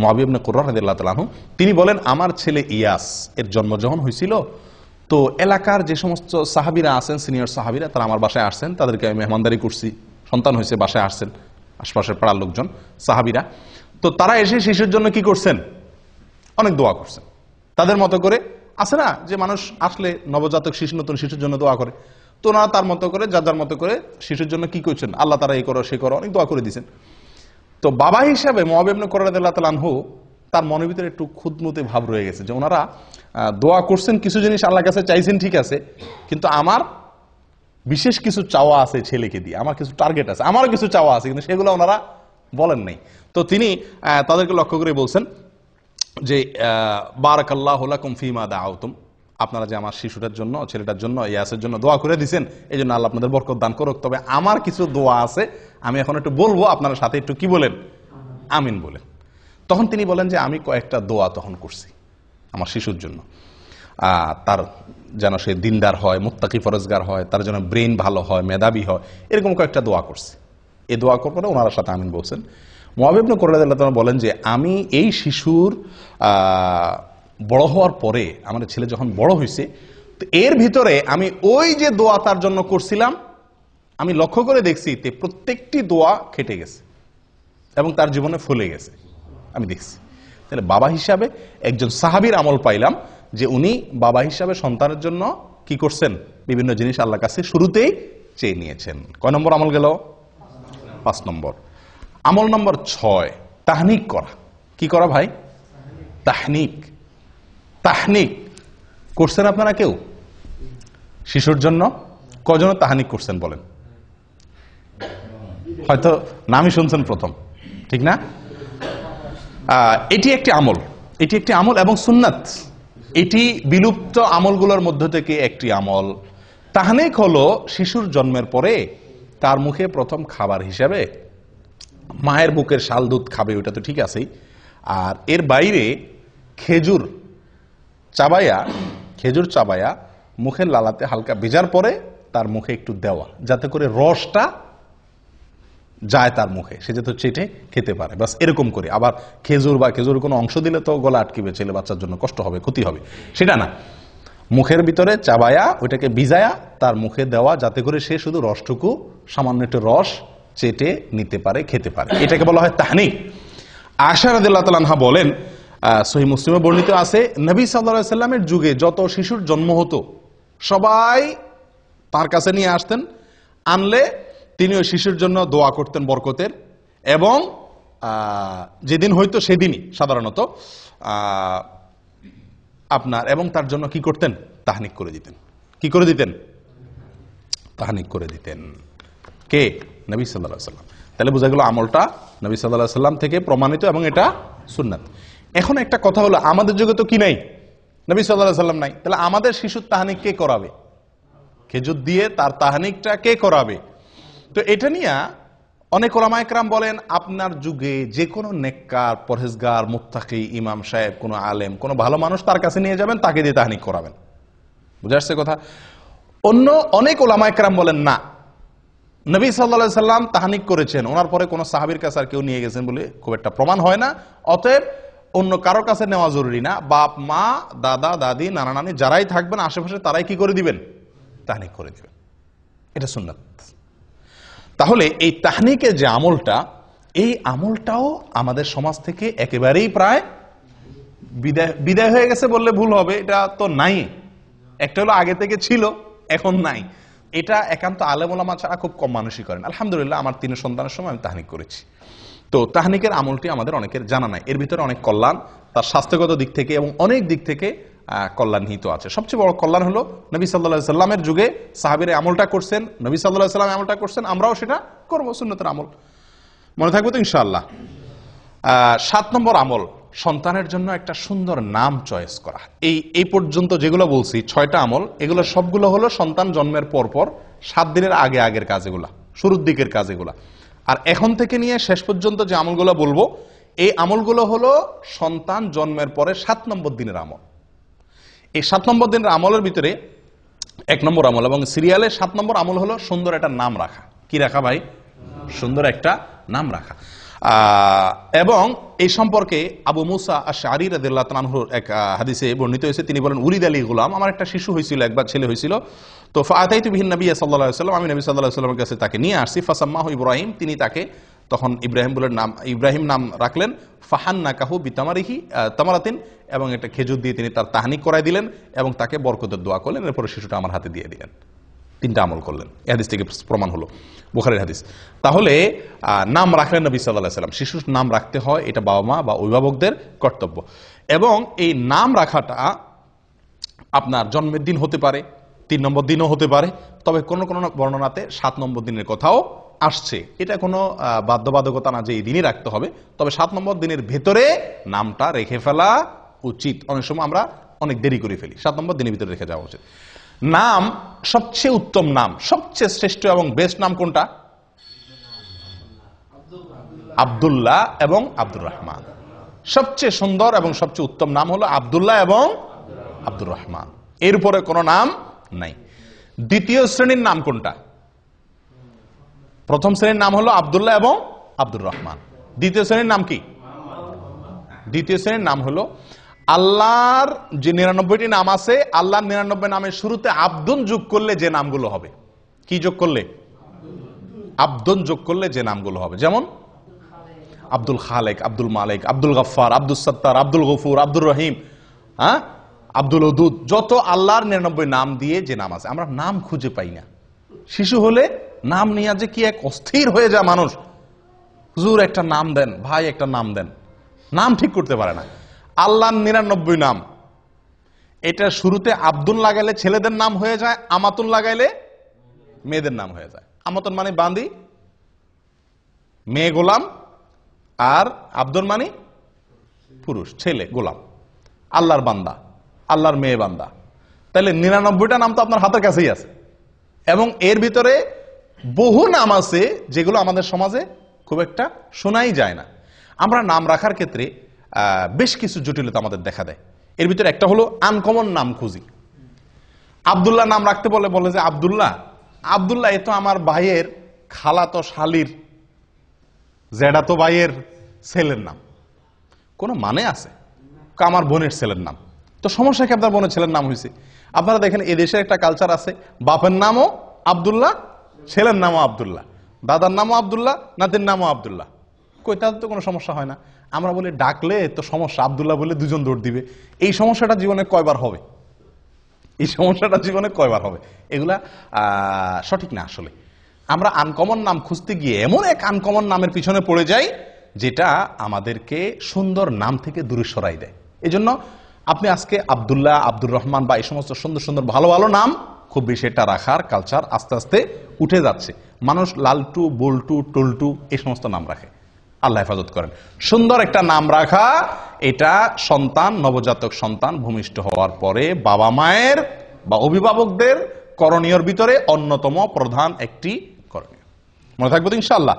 মুআবিয়া ইবনে কুররাহ রাদিয়াল্লাহু তাআলা আনহু, তিনি বলেন, আমার ছেলে ইয়াস এর জন্ম যখন হয়েছিল, তো এলাকার যে সমস্ত সাহাবীরা আছেন, সিনিয়র সাহাবীরা, তারা আমার বাসায় আসছেন, তাদেরকে আমি মেহমানদারি করছি। সন্তান হয়েছে, বাসায় আসছেন আশপাশের পাড়ার লোকজন, সাহাবীরা। তো তারা এসে শিশুর জন্য কি করছেন? অনেক দোয়া করছেন তাদের মতো করে। আছে না যে মানুষ আসলে নবজাতক শিশু, নতুন শিশুর জন্য দোয়া করে, তো ওনারা তার মতো করে, যার মতো করে শিশুর জন্য কি করছেন? আল্লাহ তারা এই করো সে করো, অনেক দোয়া করে দিয়েছেন। তো বাবা হিসাবে মুআবিয়া ইবনে কুররাহ রাদিয়াল্লাহু তাআলা আনহু, তার মনের ভিতরে একটু খুঁতমুতে ভাব রয়ে গেছে যে ওনারা দোয়া করছেন, কিছু জিনিস আল্লাহর কাছে চাইছেন, ঠিক আছে, কিন্তু আমার বিশেষ কিছু চাওয়া আছে ছেলেকে দিয়ে, আমার কিছু টার্গেট আছে, আমারও কিছু চাওয়া আছে, কিন্তু সেগুলো ওনারা বলেন নাই। তো তিনি তাদেরকে লক্ষ্য করে বলছেন যে বারাকাল্লাহু লাকুম ফীমা দাআউতুম, আপনারা যে আমার শিশুটার জন্য, ছেলেটার জন্য, ইয়াসের জন্য দোয়া করে দিয়েছেন, এই জন্য আল্লাহ আপনাদের বরকত দান করুক। তবে আমার কিছু দোয়া আছে, আমি এখন একটু বলবো, আপনারা সাথে একটু কি বলেন? আমিন বলেন। তখন তিনি বলেন যে আমি কয়েকটা দোয়া তখন করছি আমার শিশুর জন্য, তার যেন সে দিনদার হয়, মুত্তাকি ফরজগার হয়, তার যেন ব্রেন ভালো হয়, মেধাবী হয়, এরকম কয়েকটা দোয়া করছি। এই দোয়া করার পরে ওনার সাথে আমিন বলছেন। মুআবিয়া ইবনে কুররাহ রাদিয়াল্লাহু তাআলা বলেন যে আমি এই শিশুর বড় হওয়ার পরে, আমাদের ছেলে যখন বড় হয়েছে, তো এর ভিতরে আমি ওই যে দোয়া তার জন্য করছিলাম, আমি লক্ষ্য করে দেখছি তে প্রত্যেকটি দোয়া খেটে গেছে এবং তার জীবনে ফলে গেছে, আমি দেখছি। তাহলে বাবা হিসাবে একজন সাহাবীর আমল পাইলাম যে উনি বাবা হিসাবে সন্তানের জন্য কি করছেন? বিভিন্ন জিনিস আল্লাহর কাছে শুরুতেই চেয়ে নিয়েছেন। কয় নম্বর আমল গেল? 5 নম্বর। আমল নম্বর 6, তাহনিক করা। কি করা ভাই? তাহনিক। তাহনিক করছেন আপনারা কেউ শিশুর জন্য? কজন তাহনিক করছেন বলেন? হয়তো নামই শুনছেন প্রথম, ঠিক না? এটি একটি আমল, এটি একটি আমল এবং সুন্নাত। এটি বিলুপ্ত আমলগুলোর মধ্য থেকে একটি আমল। তাহনিক হলো শিশুর জন্মের পরে তার মুখে প্রথম খাবার হিসাবে মায়ের বুকের শাল দুধ খাবে, ওটা তো ঠিক আছেই। আর এর বাইরে খেজুর চাবায়া মুখের লালাতে হালকা ভেজার পরে তার মুখে একটু দেওয়া, যাতে করে রসটা যায় তার মুখে, সে যাতে চেটে খেতে পারে, বাস এরকম করে। আবার খেজুর কোনো অংশ দিলে তো গলা আটকিবে, ছেলে বাচ্চার জন্য কষ্ট হবে, ক্ষতি হবে, সেটা না। মুখের ভিতরে চাবায়া ওইটাকে ভিজায়া তার মুখে দেওয়া, যাতে করে সে শুধু রসটুকু, সামান্য একটু রস চেটে নিতে পারে, খেতে পারে। এটাকে বলা হয় তাহনিক। আয়েশা রাদিয়াল্লাহু তাআলা আনহা বলেন, সহিহ মুসলিমে বর্ণিত আছে, নবী সাল্লাল্লাহু আলাইহি সাল্লামের যুগে যত শিশুর জন্ম হতো সবাই তার কাছে নিয়ে আসতেন, আনলে তিনি ওই শিশুর জন্য দোয়া করতেন বরকতের, এবং যেদিন হয়তো সেদিনই সাধারণত আপনার, এবং তার জন্য কি করতেন? তাহনিক করে দিতেন। কি করে দিতেন? তাহনিক করে দিতেন। কে? নবী সাল্লাল্লাহু আলাইহি সাল্লাম। তাহলে বোঝা গেল আমলটা নবী সাল্লাল্লাহু আলাইহি সাল্লাম থেকে প্রমাণিত এবং এটা সুন্নাত। এখন একটা কথা হলো, আমাদের যুগে তো কি নাই? নবী সাল্লাল্লাহু আলাইহি সাল্লাম নাই। তাহলে আমাদের শিশুর তাহনিক কে করাবে? খেজুর দিয়ে তার তাহনিকটা কে করাবে? তো এটা নিয়ে অনেক উলামা ইকরাম বলেন, আপনার যুগে যে কোনো নেককার, পরহেজগার, মুত্তাকি, ইমাম সাহেব, কোনো আলেম, কোনো ভালো মানুষ তার কাছে নিয়ে যাবেন, তাকে দিয়ে তাহনিক করাবেন। বুঝে আসছে কথা? অন্য অনেক উলামা ইকরাম বলেন না, নবী সাল্লাল্লাহু আলাইহি সাল্লাম তাহনিক করেছেন, ওনার পরে কোনো সাহাবীর কাছে আর কেউ নিয়ে গেছেন বলে খুব একটা প্রমাণ হয় না। অতএব অন্য কারোর কাছে নেওয়া জরুরি না। বাপ মা দাদা দাদি নানা নানি যারাই থাকবেন আশেপাশে তারাই কি করে দিবেন? তাহনিক করে দিবেন। এটা সুন্নাত। তাহলে এই তাহনিকের যে আমলটা, এই আমলটাও আমাদের সমাজ থেকে একেবারেই প্রায় বিদায় হয়ে গেছে বললে ভুল হবে, এটা তো নাই। একটা হলো আগে থেকে ছিল, এখন নাই। এটা একান্ত আলেম ওলামা ছাড়া খুব কম মানুষই করেন। আলহামদুলিল্লাহ আমার 3 সন্তানের সময় আমি তাহনিক করেছি। তো তাহনিকের আমলটি আমাদের অনেকের জানা নাই। এর ভিতরে অনেক কল্যাণ, তার স্বাস্থ্যগত দিক থেকে এবং অনেক দিক থেকে কল্যাণ নিহিত আছে। সবচেয়ে বড় কল্যাণ হলো নবী সাল্লাল্লাহু আলাইহি সাল্লামের যুগে সাহাবীরা আমলটা করছেন, নবী সাল্লাল্লাহু আলাইহি সাল্লাম আমলটা করছেন, আমরাও সেটা করব, সুন্নতের আমল। মনে থাকবে তো ইনশাআল্লাহ। 7 নম্বর আমল, সন্তানের জন্য একটা সুন্দর নাম চয়েস করা। এই পর্যন্ত যেগুলো বলছি 6টা আমল, এগুলো সবগুলো হলো সন্তান জন্মের পরপর 7 দিনের আগের কাজ, এগুলা শুরুর দিকের কাজ এগুলা। আর এখন থেকে নিয়ে শেষ পর্যন্ত যে আমলগুলো বলবো, এই আমলগুলো হলো সন্তান জন্মের পরে 7 নম্বর দিনের আমল। এই 7 নম্বর দিনের আমলের ভিতরে 1 নম্বর আমল এবং সিরিয়ালে 7 নম্বর আমল হলো সুন্দর একটা নাম রাখা। কি রাখা ভাই? সুন্দর একটা নাম রাখা। এবং এই সম্পর্কে আবু মুসা আশআরী রাদিয়াল্লাহু তাআলা আনহুর এক হাদিসে বর্ণিত হয়েছে, তিনি বলেন, উলিদ আলী গুলাম, আমার একটা শিশু হয়েছিল, একবার ছেলে হয়েছিল। তো ফাআতাইতু বিহিন নবী সাল্লাল্লাহু আলাইহি ওয়াসাল্লাম, আমি নবী সাল্লাল্লাহু আলাইহি ওয়াসাল্লামের কাছে তাকে নিয়ে আসছি। ফাসাম্মাহু ইব্রাহিম, তিনি তাকে তখন ইব্রাহিম নাম রাখলেন। ফাহান্নাকাহু বিতামারিহি তামারাতিন, এবং একটা খেজুর দিয়ে তিনি তার তাহনিক করাই দিলেন এবং তাকে বরকতের দোয়া করলেন। এরপরে শিশুটা আমার হাতে দিয়ে দিলেন। 3টা আমল করলেন। এই হাদিস থেকে প্রমাণ হলো, বুখারীর হাদিস। তাহলে নাম রাখলেন নবী সাল্লাল্লাহু আলাইহি ওয়াসাল্লাম। শিশুর নাম রাখতে হয়, এটা বাবা মা বা অভিভাবকদের কর্তব্য। এবং এই নাম রাখাটা আপনার জন্মের দিন হতে পারে, 3 নম্বর দিনও হতে পারে, তবে কোন কোন বর্ণনাতে 7 নম্বর দিনের কথাও আসছে। এটা কোনো বাধ্যবাধকতা না যে এই দিনই রাখতে হবে, তবে 7 নম্বর দিনের ভেতরে নামটা রেখে ফেলা উচিত। অনেক সময় আমরা অনেক দেরি করে ফেলি, 7 নম্বর দিনের ভিতরে রেখে যাওয়া উচিত। নাম, সবচেয়ে উত্তম নাম, সবচেয়ে শ্রেষ্ঠ এবং বেস্ট নাম কোনটা? আব্দুল্লাহ এবং আব্দুর রহমান। সবচেয়ে সুন্দর এবং সবচেয়ে উত্তম নাম হলো আব্দুল্লাহ এবং আব্দুর রহমান, এর উপরে কোনো নাম নাই। দ্বিতীয় শ্রেণীর নাম কোনটা? প্রথম শ্রেণীর নাম হলো আব্দুল্লাহ এবং আব্দুর রহমান। দ্বিতীয় শ্রেণীর নাম কি? দ্বিতীয় শ্রেণীর নাম হলো আল্লাহর যে 99টি নাম আছে, আল্লাহর 99 নামের শুরুতে আব্দুন যোগ করলে যে নামগুলো হবে। কি যোগ করলে? আব্দুন যোগ করলে যে নামগুলো হবে। যেমন আব্দুল খালেক, আব্দুল মালিক, আব্দুল গফফার, আব্দুল সত্তার, আব্দুল গফুর, আব্দুর রহিম, আব্দুল ওদুদ, যত আল্লাহর 99 নাম দিয়ে যে নাম আছে, আমরা নাম খুঁজে পাই না। শিশু হলে নাম নিয়ে যে কি এক অস্থির হয়ে যায় মানুষ। হুজুর একটা নাম দেন, ভাই একটা নাম দেন, নাম ঠিক করতে পারে না। আল্লাহর 99 নাম, এটা শুরুতে আব্দুল লাগাইলে ছেলেদের নাম হয়ে যায়, আমাতুন লাগাইলে মেয়েদের নাম হয়ে যায়। আমাতুন মানে বান্দি, মেয়ে গোলাম, আর আব্দুল মানে পুরুষ, ছেলে গোলাম, আল্লাহর বান্দা, আল্লাহর মেয়ে বান্দা। তাহলে 99টা নাম তো আপনার হাতের কাছেই আছে, এবং এর ভিতরে বহু নাম আছে যেগুলো আমাদের সমাজে খুব একটা শোনাই যায় না। আমরা নাম রাখার ক্ষেত্রে বেশ কিছু জটিলতা আমাদের দেখা দেয়। এর ভিতরে একটা হলো আনকমন নাম খুঁজি। আব্দুল্লাহ নাম রাখতে বলে যে আব্দুল্লাহ, আব্দুল্লাহ এ তো আমার ভাইয়ের খালাতো শালির জেডাতো ভাইয়ের ছেলের নাম, কোন মানে আছে? আমার বোনের ছেলের নাম। তো সমস্যা কি? আপনার বোনের ছেলের নাম হয়েছে। আপনারা দেখেন এদেশের একটা কালচার আছে, বাপের নামও আব্দুল্লাহ, ছেলের নামও আব্দুল্লাহ, দাদার নামও আব্দুল্লাহ, নাতির নামও আব্দুল্লাহ। কই, তাদের তো কোনো সমস্যা হয় না। আমরা বলি ডাকলে তো সমস্যা, আব্দুল্লাহ বলে 2 জন দৌড় দিবে। এই সমস্যাটা জীবনে কয়বার হবে? এই সমস্যাটা জীবনে কয়বার হবে? এগুলা সঠিক না। আসলে আমরা আনকমন নাম খুঁজতে গিয়ে এমন এক আনকমন নামের পিছনে পড়ে যাই যেটা আমাদেরকে সুন্দর নাম থেকে দূরে সরাই দেয়। এই জন্য আপনি আজকে আব্দুল্লাহ, আব্দুর রহমান বা এই সমস্ত সুন্দর সুন্দর ভালো ভালো নাম খুব বেশি এটা রাখার কালচার আস্তে আস্তে উঠে যাচ্ছে। মানুষ লালটু, বল্টু, টল্টু এই সমস্ত নাম রাখে। আল্লাহ হেফাজত করেন। সুন্দর একটা নাম রাখা, এটা সন্তান, নবজাতক সন্তান ভূমিষ্ঠ হওয়ার পরে বাবা মায়ের বা অভিভাবকদের করণীয়র ভিতরে অন্যতম প্রধান একটি করণীয়। মনে থাকবে তো ইনশাআল্লাহ।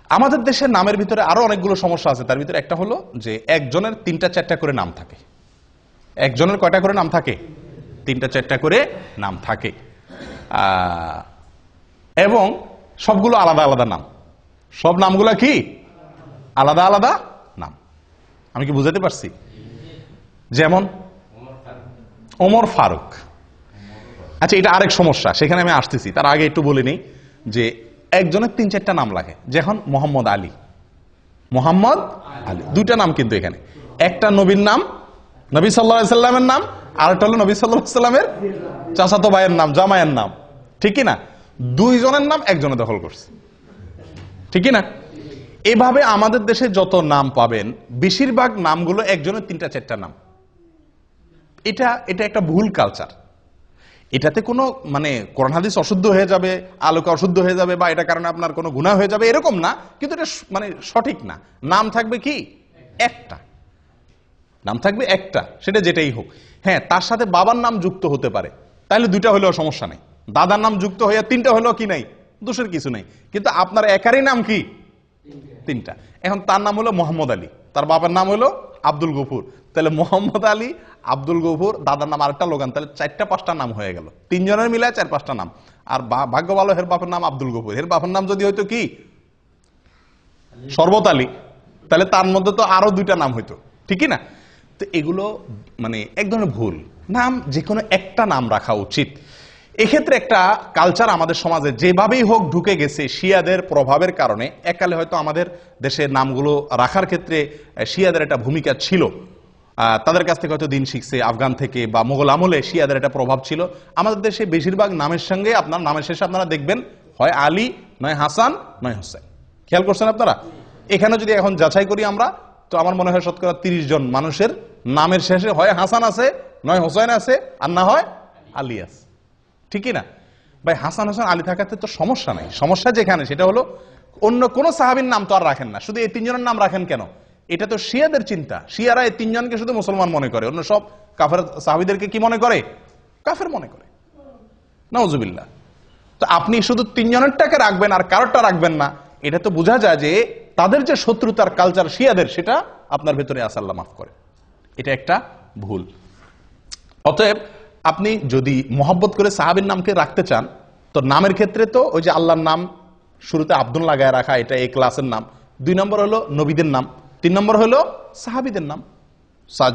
আমাদের দেশের নামের ভিতরে আরো অনেকগুলো সমস্যা আছে। তার ভিতরে একটা হলো যে একজনের 3টা-4টা করে নাম থাকে। একজনের কয়টা করে নাম থাকে? 3টা-4টা করে নাম থাকে, এবং সবগুলো আলাদা আলাদা নাম। সব নামগুলা কি? আলাদা আলাদা নাম। আমি কি বুঝাতে পারছি? যেমন ওমর ফারুক। আচ্ছা, এটা আরেক সমস্যা, সেখানে আমি আসতেছি। তার আগে একটু বলে নেই যে একজনের 3-4টা নাম লাগে। যেমন মোহাম্মদ আলী, মোহাম্মদ আলী, 2টা নাম কিন্তু এখানে। একটা নবীর নাম, নবী সাল্লাল্লাহু আলাইহি সাল্লামের নাম, আর একটা হলো নবী সাল্লাল্লাহু আলাইহি সাল্লামের চাচাতো ভাইয়ের নাম, জামাইয়ের নাম, ঠিক কি না? 2 জনের নাম একজনে দখল করছে, ঠিক কি না? এভাবে আমাদের দেশে যত নাম পাবেন বেশিরভাগ নামগুলো একজনের 3টা-4টা নাম। এটা একটা ভুল কালচার। এটাতে কোনো মানে কোরআন হাদিস অশুদ্ধ হয়ে যাবে, আলোকে অশুদ্ধ হয়ে যাবে, বা এটা কারণে আপনার কোনো গুনাহ হয়ে যাবে এরকম না, কিন্তু এটা মানে সঠিক না। নাম থাকবে কি একটা, নাম থাকবে একটা, সেটা যেটাই হোক। হ্যাঁ, তার সাথে বাবার নাম যুক্ত হতে পারে, তাহলে 2টা হলেও সমস্যা নেই। দাদার নাম যুক্ত হয়ে 3টা হলেও কি নাই, দোষের কিছু নেই। কিন্তু আপনার একারই নাম কি 3টা। এখন তার নাম হলো মোহাম্মদ আলী, তার বাবার নাম হলো আব্দুল গফুর, তাহলে মোহাম্মদ আলী, আব্দুল গফুর, দাদার নাম আরেকটা লোগান, তাহলে 4টা-5টা নাম হয়ে গেল। 3 জনের মিলায় 4-5টা নাম। আর ভাগ্য ভালো, হের বাপের নাম আব্দুল গফুর, হের বাপের নাম যদি হয়তো কি শরবত আলী, তাহলে তার মধ্যে তো আরো 2টা নাম হইতো, ঠিকই না? তো এগুলো মানে এক ধরনের ভুল। নাম যে কোনো একটা নাম রাখা উচিত। এক্ষেত্রে একটা কালচার আমাদের সমাজে যেভাবেই হোক ঢুকে গেছে শিয়াদের প্রভাবের কারণে। এককালে হয়তো আমাদের দেশের নামগুলো রাখার ক্ষেত্রে শিয়াদের একটা ভূমিকা ছিল, তাদের কাছ থেকে হয়তো দিন শিখছে, আফগান থেকে বা মোগল আমলে শিয়াদের একটা প্রভাব ছিল। আমাদের দেশে বেশিরভাগ নামের সঙ্গে আপনার নামের শেষে আপনারা দেখবেন হয় আলী, নয় হাসান, নয় হোসেন। খেয়াল করছেন আপনারা? এখানে যদি এখন যাচাই করি আমরা, তো আমার মনে হয় শতকরা 30 জন মানুষের নামের শেষে হয় হাসান আছে, নয় হোসেন আছে, আর না হয় আলী আছে, ঠিকই না ভাই? হাসান হোসেন আলী থাকাতে তো সমস্যা নাই। সমস্যা যেখানে সেটা হলো অন্য কোন সাহাবীর নাম তো আর রাখেন না, শুধু এই 3 জনের নাম রাখেন কেন? এটা তো শিয়াদের চিন্তা। শিয়ারা এই 3 জনকে শুধু মুসলমান মনে করে, অন্য সব কাফের সাহাবীদেরকে কি মনে করে? কাফের মনে করে। নাউজুবিল্লাহ। তো আপনি শুধু 3 জনেরটাকে রাখবেন আর কারোরটা রাখবেন না, এটা তো বোঝা যায় যে তাদের যে শত্রুতার কালচার শিয়াদের, সেটা আপনার ভেতরে আছে, আল্লাহ মাফ করে। এটা একটা ভুল। অতএব আপনি যদি মহব্বত করে সাহাবীর নামকে রাখতে চান, তো নামের ক্ষেত্রে তো ওই যে আল্লাহর নাম শুরুতে আব্দুল লাগায় রাখা, এটা এই ক্লাসের নাম। 2 নম্বর হলো নবীদের নাম, 3 নম্বর হলো সাহাবীদের নাম।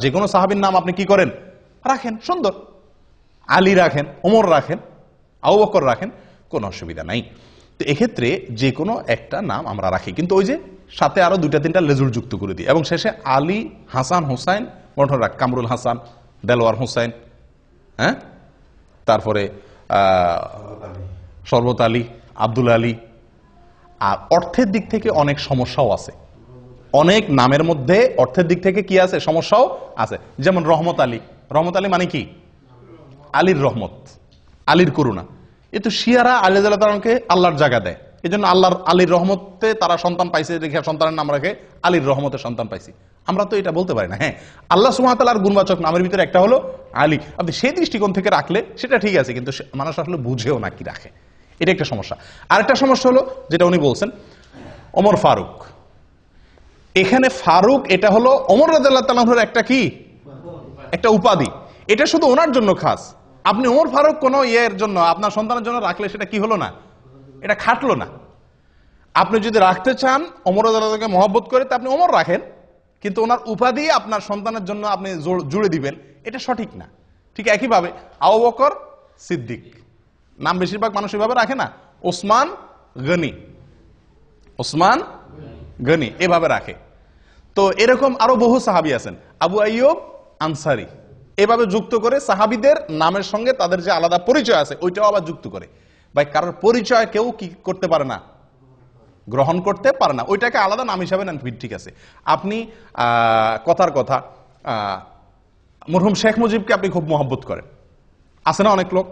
যে কোনো সাহাবীর নাম আপনি কি করেন, রাখেন, সুন্দর। আলী রাখেন, ওমর রাখেন, আবু বকর রাখেন, কোনো অসুবিধা নাই। তো এক্ষেত্রে যে কোনো একটা নাম আমরা রাখি, কিন্তু ওই যে সাথে আরো 2-3টা লেজুর যুক্ত করে দিই, এবং শেষে আলী, হাসান, হোসাইন মনে রাখ, কামরুল হাসান, দেলোয়ার হোসাইন, হ্যাঁ, তারপরে শরবত আলী, আব্দুল আলী। আর অর্থের দিক থেকে অনেক সমস্যাও আছে, অনেক নামের মধ্যে অর্থের দিক থেকে কি আছে, সমস্যাও আছে। যেমন রহমত আলী। রহমত আলী মানে কি? আলীর রহমত, আলীর করুণা। এ তো শিয়ারা আলী রাদিয়াল্লাহু তাআলাকে আল্লাহর জায়গা দেয়, এই জন্য আল্লাহর আলীর রহমতে তারা সন্তান পাইছে, দেখে সন্তানের নাম রাখে আলীর রহমতের সন্তান পাইছি। আমরা তো এটা বলতে পারি না। হ্যাঁ, আল্লাহ সুবহানাহু ওয়া তাআলার গুণবাচক নামের ভিতরে একটা হলো আলী। আপনি সেই দৃষ্টিকোণ থেকে রাখলে সেটা ঠিক আছে, কিন্তু মানুষ আসলে বুঝেও না কি রাখে, এটা একটা সমস্যা। আরেকটা সমস্যা হলো যেটা উনি বলছেন, ওমর ফারুক। এখানে ফারুক এটা হলো ওমর রাদিয়াল্লাহু তাআলার একটা কি, একটা উপাধি। এটা শুধু ওনার জন্য খাস। আপনি ওমর ফারুক কোন ইয়ের জন্য আপনার সন্তানের জন্য রাখলে সেটা কি হলো না, এটা খাটলো না। আপনি যদি রাখতে চান ওমর রাদিয়াল্লাহু তাআলাকে মহব্বত করে, তা আপনি ওমর রাখেন, কিন্তু ওনার উপাধি আপনার সন্তানের জন্য আপনি জুড়ে দিবেন, এটা সঠিক না। ঠিক একইভাবে আবু বকর সিদ্দিক নাম বেশিরভাগ মানুষ এভাবে রাখে না, ওসমান গনি, ওসমান গনি এভাবে রাখে। তো এরকম আরো বহু সাহাবী আছেন, আবু আইয়ুব আনসারী, এভাবে যুক্ত করে সাহাবীদের নামের সঙ্গে তাদের যে আলাদা পরিচয় আছে ওইটাও আবার যুক্ত করে। ভাই, কারোর পরিচয় কেউ কি করতে পারে না, গ্রহণ করতে পারে না, ওইটাকে আলাদা নাম হিসাবে নেন, ঠিক আছে। আপনি কথার কথা মরহুম শেখ মুজিবকে আপনি খুব মহব্বত করেন, আছে না অনেক লোক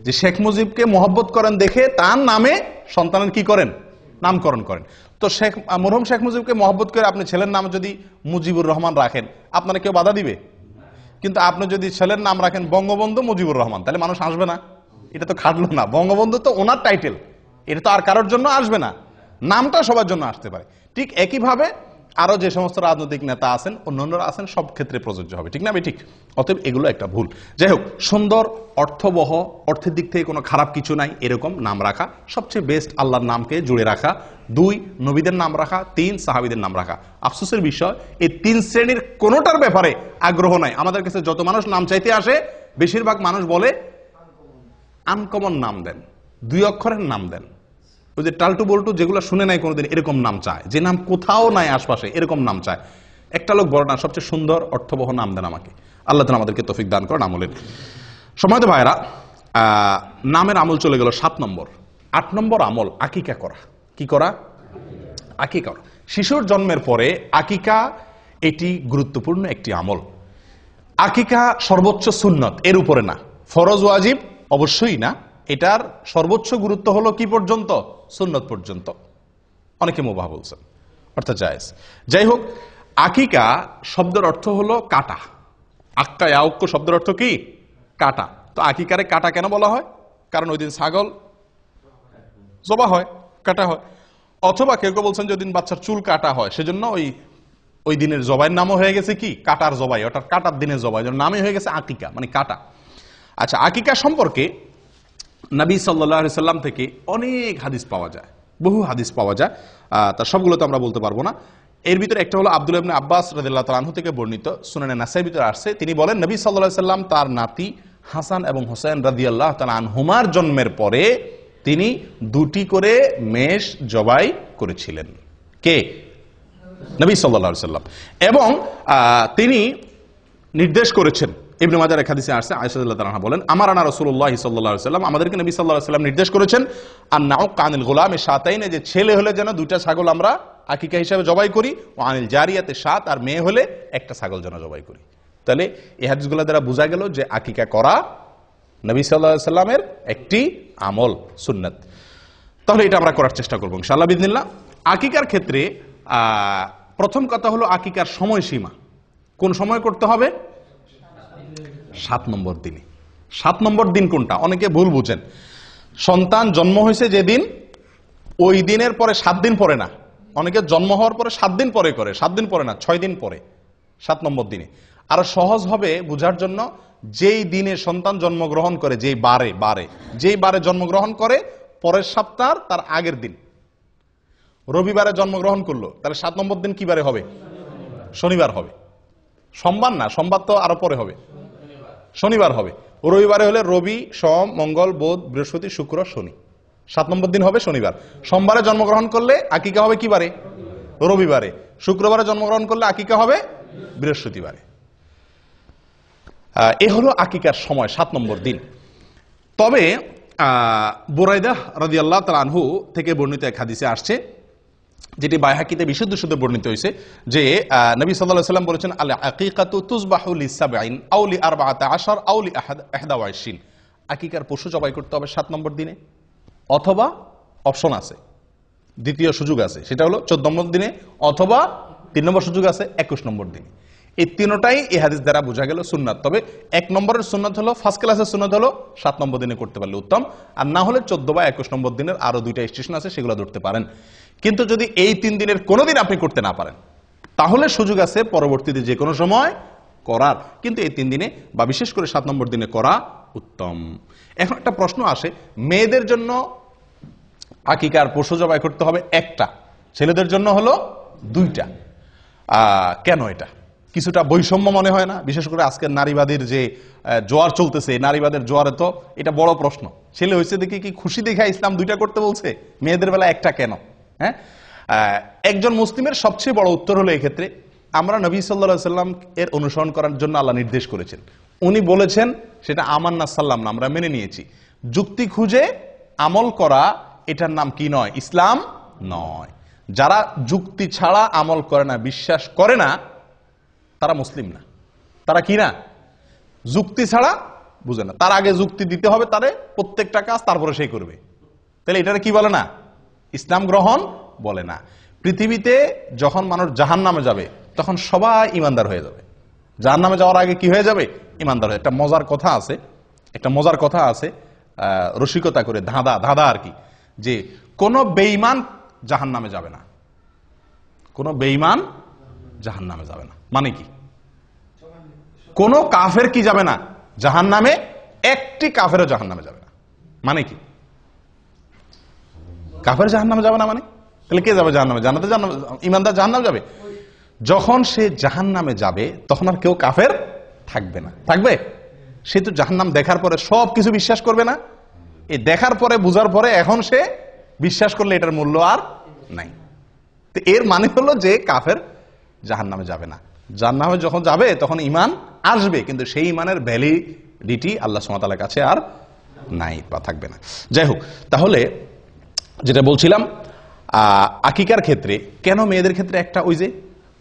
যে শেখ মুজিবকে মহব্বত করেন দেখে তার নামে সন্তানের কি করেন, নামকরণ করেন। তো মরহুম শেখ মুজিবকে মহব্বত করে আপনি ছেলের নাম যদি মুজিবুর রহমান রাখেন, আপনারা কেউ বাধা দিবে? কিন্তু আপনি যদি ছেলের নাম রাখেন বঙ্গবন্ধু মুজিবুর রহমান, তাহলে মানুষ আসবে না? এটা তো খাটলো না। বঙ্গবন্ধু তো ওনার টাইটেল, এটা তো আর কারোর জন্য আসবে না, নামটা সবার জন্য আসতে পারে। ঠিক একইভাবে আরো যে সমস্ত রাজনৈতিক নেতা আছেন, অন্যান্যরা আছেন, সব ক্ষেত্রে প্রযোজ্য হবে, ঠিক না ঠিক? অতএব এগুলো একটা ভুল। যাই হোক, সুন্দর, অর্থবহ, অর্থের দিক থেকে কোনো খারাপ কিছু নাই এরকম নাম রাখা সবচেয়ে বেস্ট। আল্লাহর নামকে জুড়ে রাখা। 2, নবীদের নাম রাখা। 3, সাহাবীদের নাম রাখা। আফসোসের বিষয়, এই 3 শ্রেণীর কোনোটার ব্যাপারে আগ্রহ নাই। আমাদের কাছে যত মানুষ নাম চাইতে আসে, বেশিরভাগ মানুষ বলে আনকমন নাম দেন, 2 অক্ষরের নাম দেন। ওই যে টালটু বল্টু যেগুলো শুনে নাই কোনোদিন, এরকম নাম চায়, যে নাম কোথাও নাই আশপাশে, এরকম নাম চায়। একটা লোক বড় না, সবচেয়ে সুন্দর অর্থবহ নাম দেন আমাকে। আল্লাহ তাআলা আমাদেরকে তৌফিক দান করেন আমলের। সময়ত ভাইরা, নামের আমল চলে গেল 7 নম্বর। 8 নম্বর আমল আকিকা করা। কি করা? আকিকা করা। শিশুর জন্মের পরে আকিকা, এটি গুরুত্বপূর্ণ একটি আমল। আকিকা সর্বোচ্চ সুন্নত, এর উপরে না। ফরজ ওয়াজিব অবশ্যই না। এটার সর্বোচ্চ গুরুত্ব হলো কি পর্যন্ত? সুন্নত পর্যন্ত। অনেকে মুবাহ বলছেন, অর্থাৎ জায়েজ। যাই হোক, আকিকা শব্দের অর্থ হলো কাটা। আক্কা ইয়াউক্ক শব্দের অর্থ কি? কাটা। তো আকিকারে কাটা কেন বলা হয়? কারণ ওই দিন ছাগল জবা হয়, কাটা হয়। অথবা কেউ কেউ বলছেন যে ওই দিন বাচ্চার চুল কাটা হয়, সেজন্য ওই দিনের জবাইয়ের নামও হয়ে গেছে কি? কাটার জবাই, অর্থাৎ কাটার দিনের জবাই, নামই হয়ে গেছে আকিকা, মানে কাটা। আচ্ছা, আকিকা সম্পর্কে নবী সাল্লাল্লাহু আলাইহি সাল্লাম থেকে অনেক হাদিস পাওয়া যায়, বহু হাদিস পাওয়া যায়। তার সবগুলো তো আমরা বলতে পারবো না। এর ভিতরে একটা হলো আব্দুল্লাহ ইবনে আব্বাস রাদিয়াল্লাহু তাআলা আনহু থেকে বর্ণিত, সুনানে নাসাঈর ভিতরে আসছে। তিনি বলেন, নবী সাল্লাল্লাহু আলাইহি সাল্লাম তার নাতি হাসান এবং হোসেন রাদিয়াল্লাহু তাআলা আনহুমার জন্মের পরে তিনি 2টি করে মেষ জবাই করেছিলেন। কে? নবী সাল্লাল্লাহু আলাইহি সাল্লাম। এবং তিনি নির্দেশ করেছেন, ইবনে মাজার এক হাদিসে আসছে, আয়েশা রাদিয়াল্লাহু তাআলা বলেন, আমারানা রাসূলুল্লাহ সাল্লাল্লাহু আলাইহি সাল্লাম, আমাদেরকে নবী সাল্লাল্লাহু আলাইহি সাল্লাম নির্দেশ করেছেন, আন-নাউক আনিল গুলামি শাতাইন, যে ছেলে হলে যেন 2টা ছাগল আমরা আকিকা হিসেবে জবাই করি, ও আনিল জারিয়াতে শাত, আর মেয়ে হলে 1টা ছাগল যেন জবাই করি। তাহলে এই হাদিসগুলো দ্বারা বোঝা গেল যে আকিকা করা নবী সাল্লাল্লাহু আলাইহি সাল্লামের একটি আমল, সুন্নাত। তাহলে এটা আমরা করার চেষ্টা করব ইনশাআল্লাহ বিইذনিল্লাহ। আকিকার ক্ষেত্রে প্রথম কথা হলো আকিকার সময়সীমা। কোন সময় করতে হবে? 7 নম্বর দিনে। 7 নম্বর দিন কোনটা? অনেকে ভুল বুঝেন। সন্তান জন্ম হয়েছে যেদিন, ওই দিনের পরে 7 দিন পরে না। অনেকে জন্ম হওয়ার পরে 7 দিন পরে করে, 7 দিন পরে না, 6 দিন পরে, 7 নম্বর দিনে। আরো সহজ হবে বুঝার জন্য, যেই দিনে সন্তান জন্মগ্রহণ করে, যেই বারে জন্মগ্রহণ করে, পরের সপ্তাহ তার আগের দিন। রবিবারে জন্মগ্রহণ করলো, তাহলে 7 নম্বর দিন কি বারে হবে? শনিবার হবে। সোমবার না, সোমবার তো আরো পরে হবে, শনিবার হবে। রবিবারে হলে রবি, সোম, মঙ্গল, বুধ, বৃহস্পতি, শুক্র, শনি। 7 নম্বর দিন হবে শনিবার। সোমবারে জন্মগ্রহণ করলে আকিকা হবে কি বারে? রবিবারে। শুক্রবারে জন্মগ্রহণ করলে আকিকা হবে বৃহস্পতিবারে। এ হলো আকিকার সময়, 7 নম্বর দিন। তবে বুরাইদা রাদিয়াল্লাহু তাআলা আনহু থেকে বর্ণিত এক হাদিসে আসছে, যেটি বাইহাকিতে বিশুদ্ধ শুদ্ধ বর্ণিত হয়েছে, যে নবী সাল্লাল্লাহু আলাইহি সাল্লাম বলেছেন, আল আকিকাতু তুযবাহু লি-7 আও লি-14 আও লি-21। আকিকার পশু জবাই করতে হবে 7 নম্বর দিনে, অথবা অপশন আছে, দ্বিতীয় সুযোগ আছে, সেটা হলো 14 নম্বর দিনে, অথবা 3 নম্বর সুযোগ আছে 21 নম্বর দিনে। এই তিনটাই এই হাদিস দ্বারা বোঝা গেল সুন্নাত। তবে 1 নম্বরের সুন্নাত হলো, ফার্স্ট ক্লাসের সুন্নাত হলো 7 নম্বর দিনে করতে পারলে উত্তম, আর না হলে 14 বা 21 নম্বর দিনের আরো 2টা স্টেশন আছে, সেগুলো ধরতে পারেন। কিন্তু যদি এই 3 দিনের কোনো দিন আপনি করতে না পারেন, তাহলে সুযোগ আছে পরবর্তীতে যে কোনো সময় করার, কিন্তু এই 3 দিনে বা বিশেষ করে 7 নম্বর দিনে করা উত্তম। এখন একটা প্রশ্ন আসে, মেয়েদের জন্য আকিকার পশু জবাই করতে হবে 1টা, ছেলেদের জন্য হলো 2টা। কেন? এটা কিছুটা বৈষম্য মনে হয় না? বিশেষ করে আজকের নারীবাদীর যে জোয়ার চলতেছে, নারীবাদের জোয়ারে তো এটা বড় প্রশ্ন। ছেলে হয়েছে দেখে কি খুশি দেখে ইসলাম 2টা করতে বলছে, মেয়েদের বেলা 1টা কেন? হ্যাঁ, একজন মুসলিমের সবচেয়ে বড় উত্তর হলো এই ক্ষেত্রে, আমরা নবী সাল্লাল্লাহু আলাইহি সাল্লাম এর অনুসরণ করার জন্য আল্লাহ নির্দেশ করেছেন। উনি বলেছেন, সেটা আমান্না সাল্লাম না, আমরা মেনে নিয়েছি। যুক্তি খুঁজে আমল করা, এটার নাম কি নয়? ইসলাম নয়। যারা যুক্তি ছাড়া আমল করে না, বিশ্বাস করে না, তারা মুসলিম না। তারা কি না? যুক্তি ছাড়া বুঝে না। তার আগে যুক্তি দিতে হবে তারে, প্রত্যেকটা কাজ তারপরে সেই করবে। তাহলে এটারে কি বলে না? ইসলাম গ্রহণ বলে না। পৃথিবীতে যখন মানুষ জাহান্নামে যাবে, তখন সবাই ইমানদার হয়ে যাবে। জাহান্নামে যাওয়ার আগে কি হয়ে যাবে? ইমানদার হয়ে। একটা মজার কথা আছে, রসিকতা করে, ধাঁধা আর কি, যে কোন বেঈমান জাহান্নামে যাবে না। কোন বেঈমান জাহান্নামে যাবে না। মানে কি? কোন কাফের কি যাবে না জাহান্নামে? একটি কাফেরও জাহান্নামে যাবে না। মানে কি? কাফের জাহান্নামে যাবে না মানে? তাহলে কে যাবে জাহান্নামে? জান্নাতে ইমানদার জাহান্নামে যাবে। যখন সে জাহান্নামে যাবে তখন আর কেউ কাফের থাকবে না। থাকবে? সে তো জাহান্নাম দেখার পরে সবকিছু বিশ্বাস করবে না? এই দেখার পরে বুঝার পরে এখন সে বিশ্বাস করলে এটার মূল্য আর নাই। তো এর মানে হলো যে কাফের জাহান্নামে যাবে না। জাহান্নামে যখন যাবে তখন ঈমান আসবে, কিন্তু সেই ঈমানের ভ্যালিডিটি আল্লাহ সুবহানাহু ওয়া তাআলার কাছে আর নাই বা থাকবে না। যাই হোক, তাহলে যেটা বলছিলাম আকিকার ক্ষেত্রে কেন মেয়েদের ক্ষেত্রে একটা, ওই যে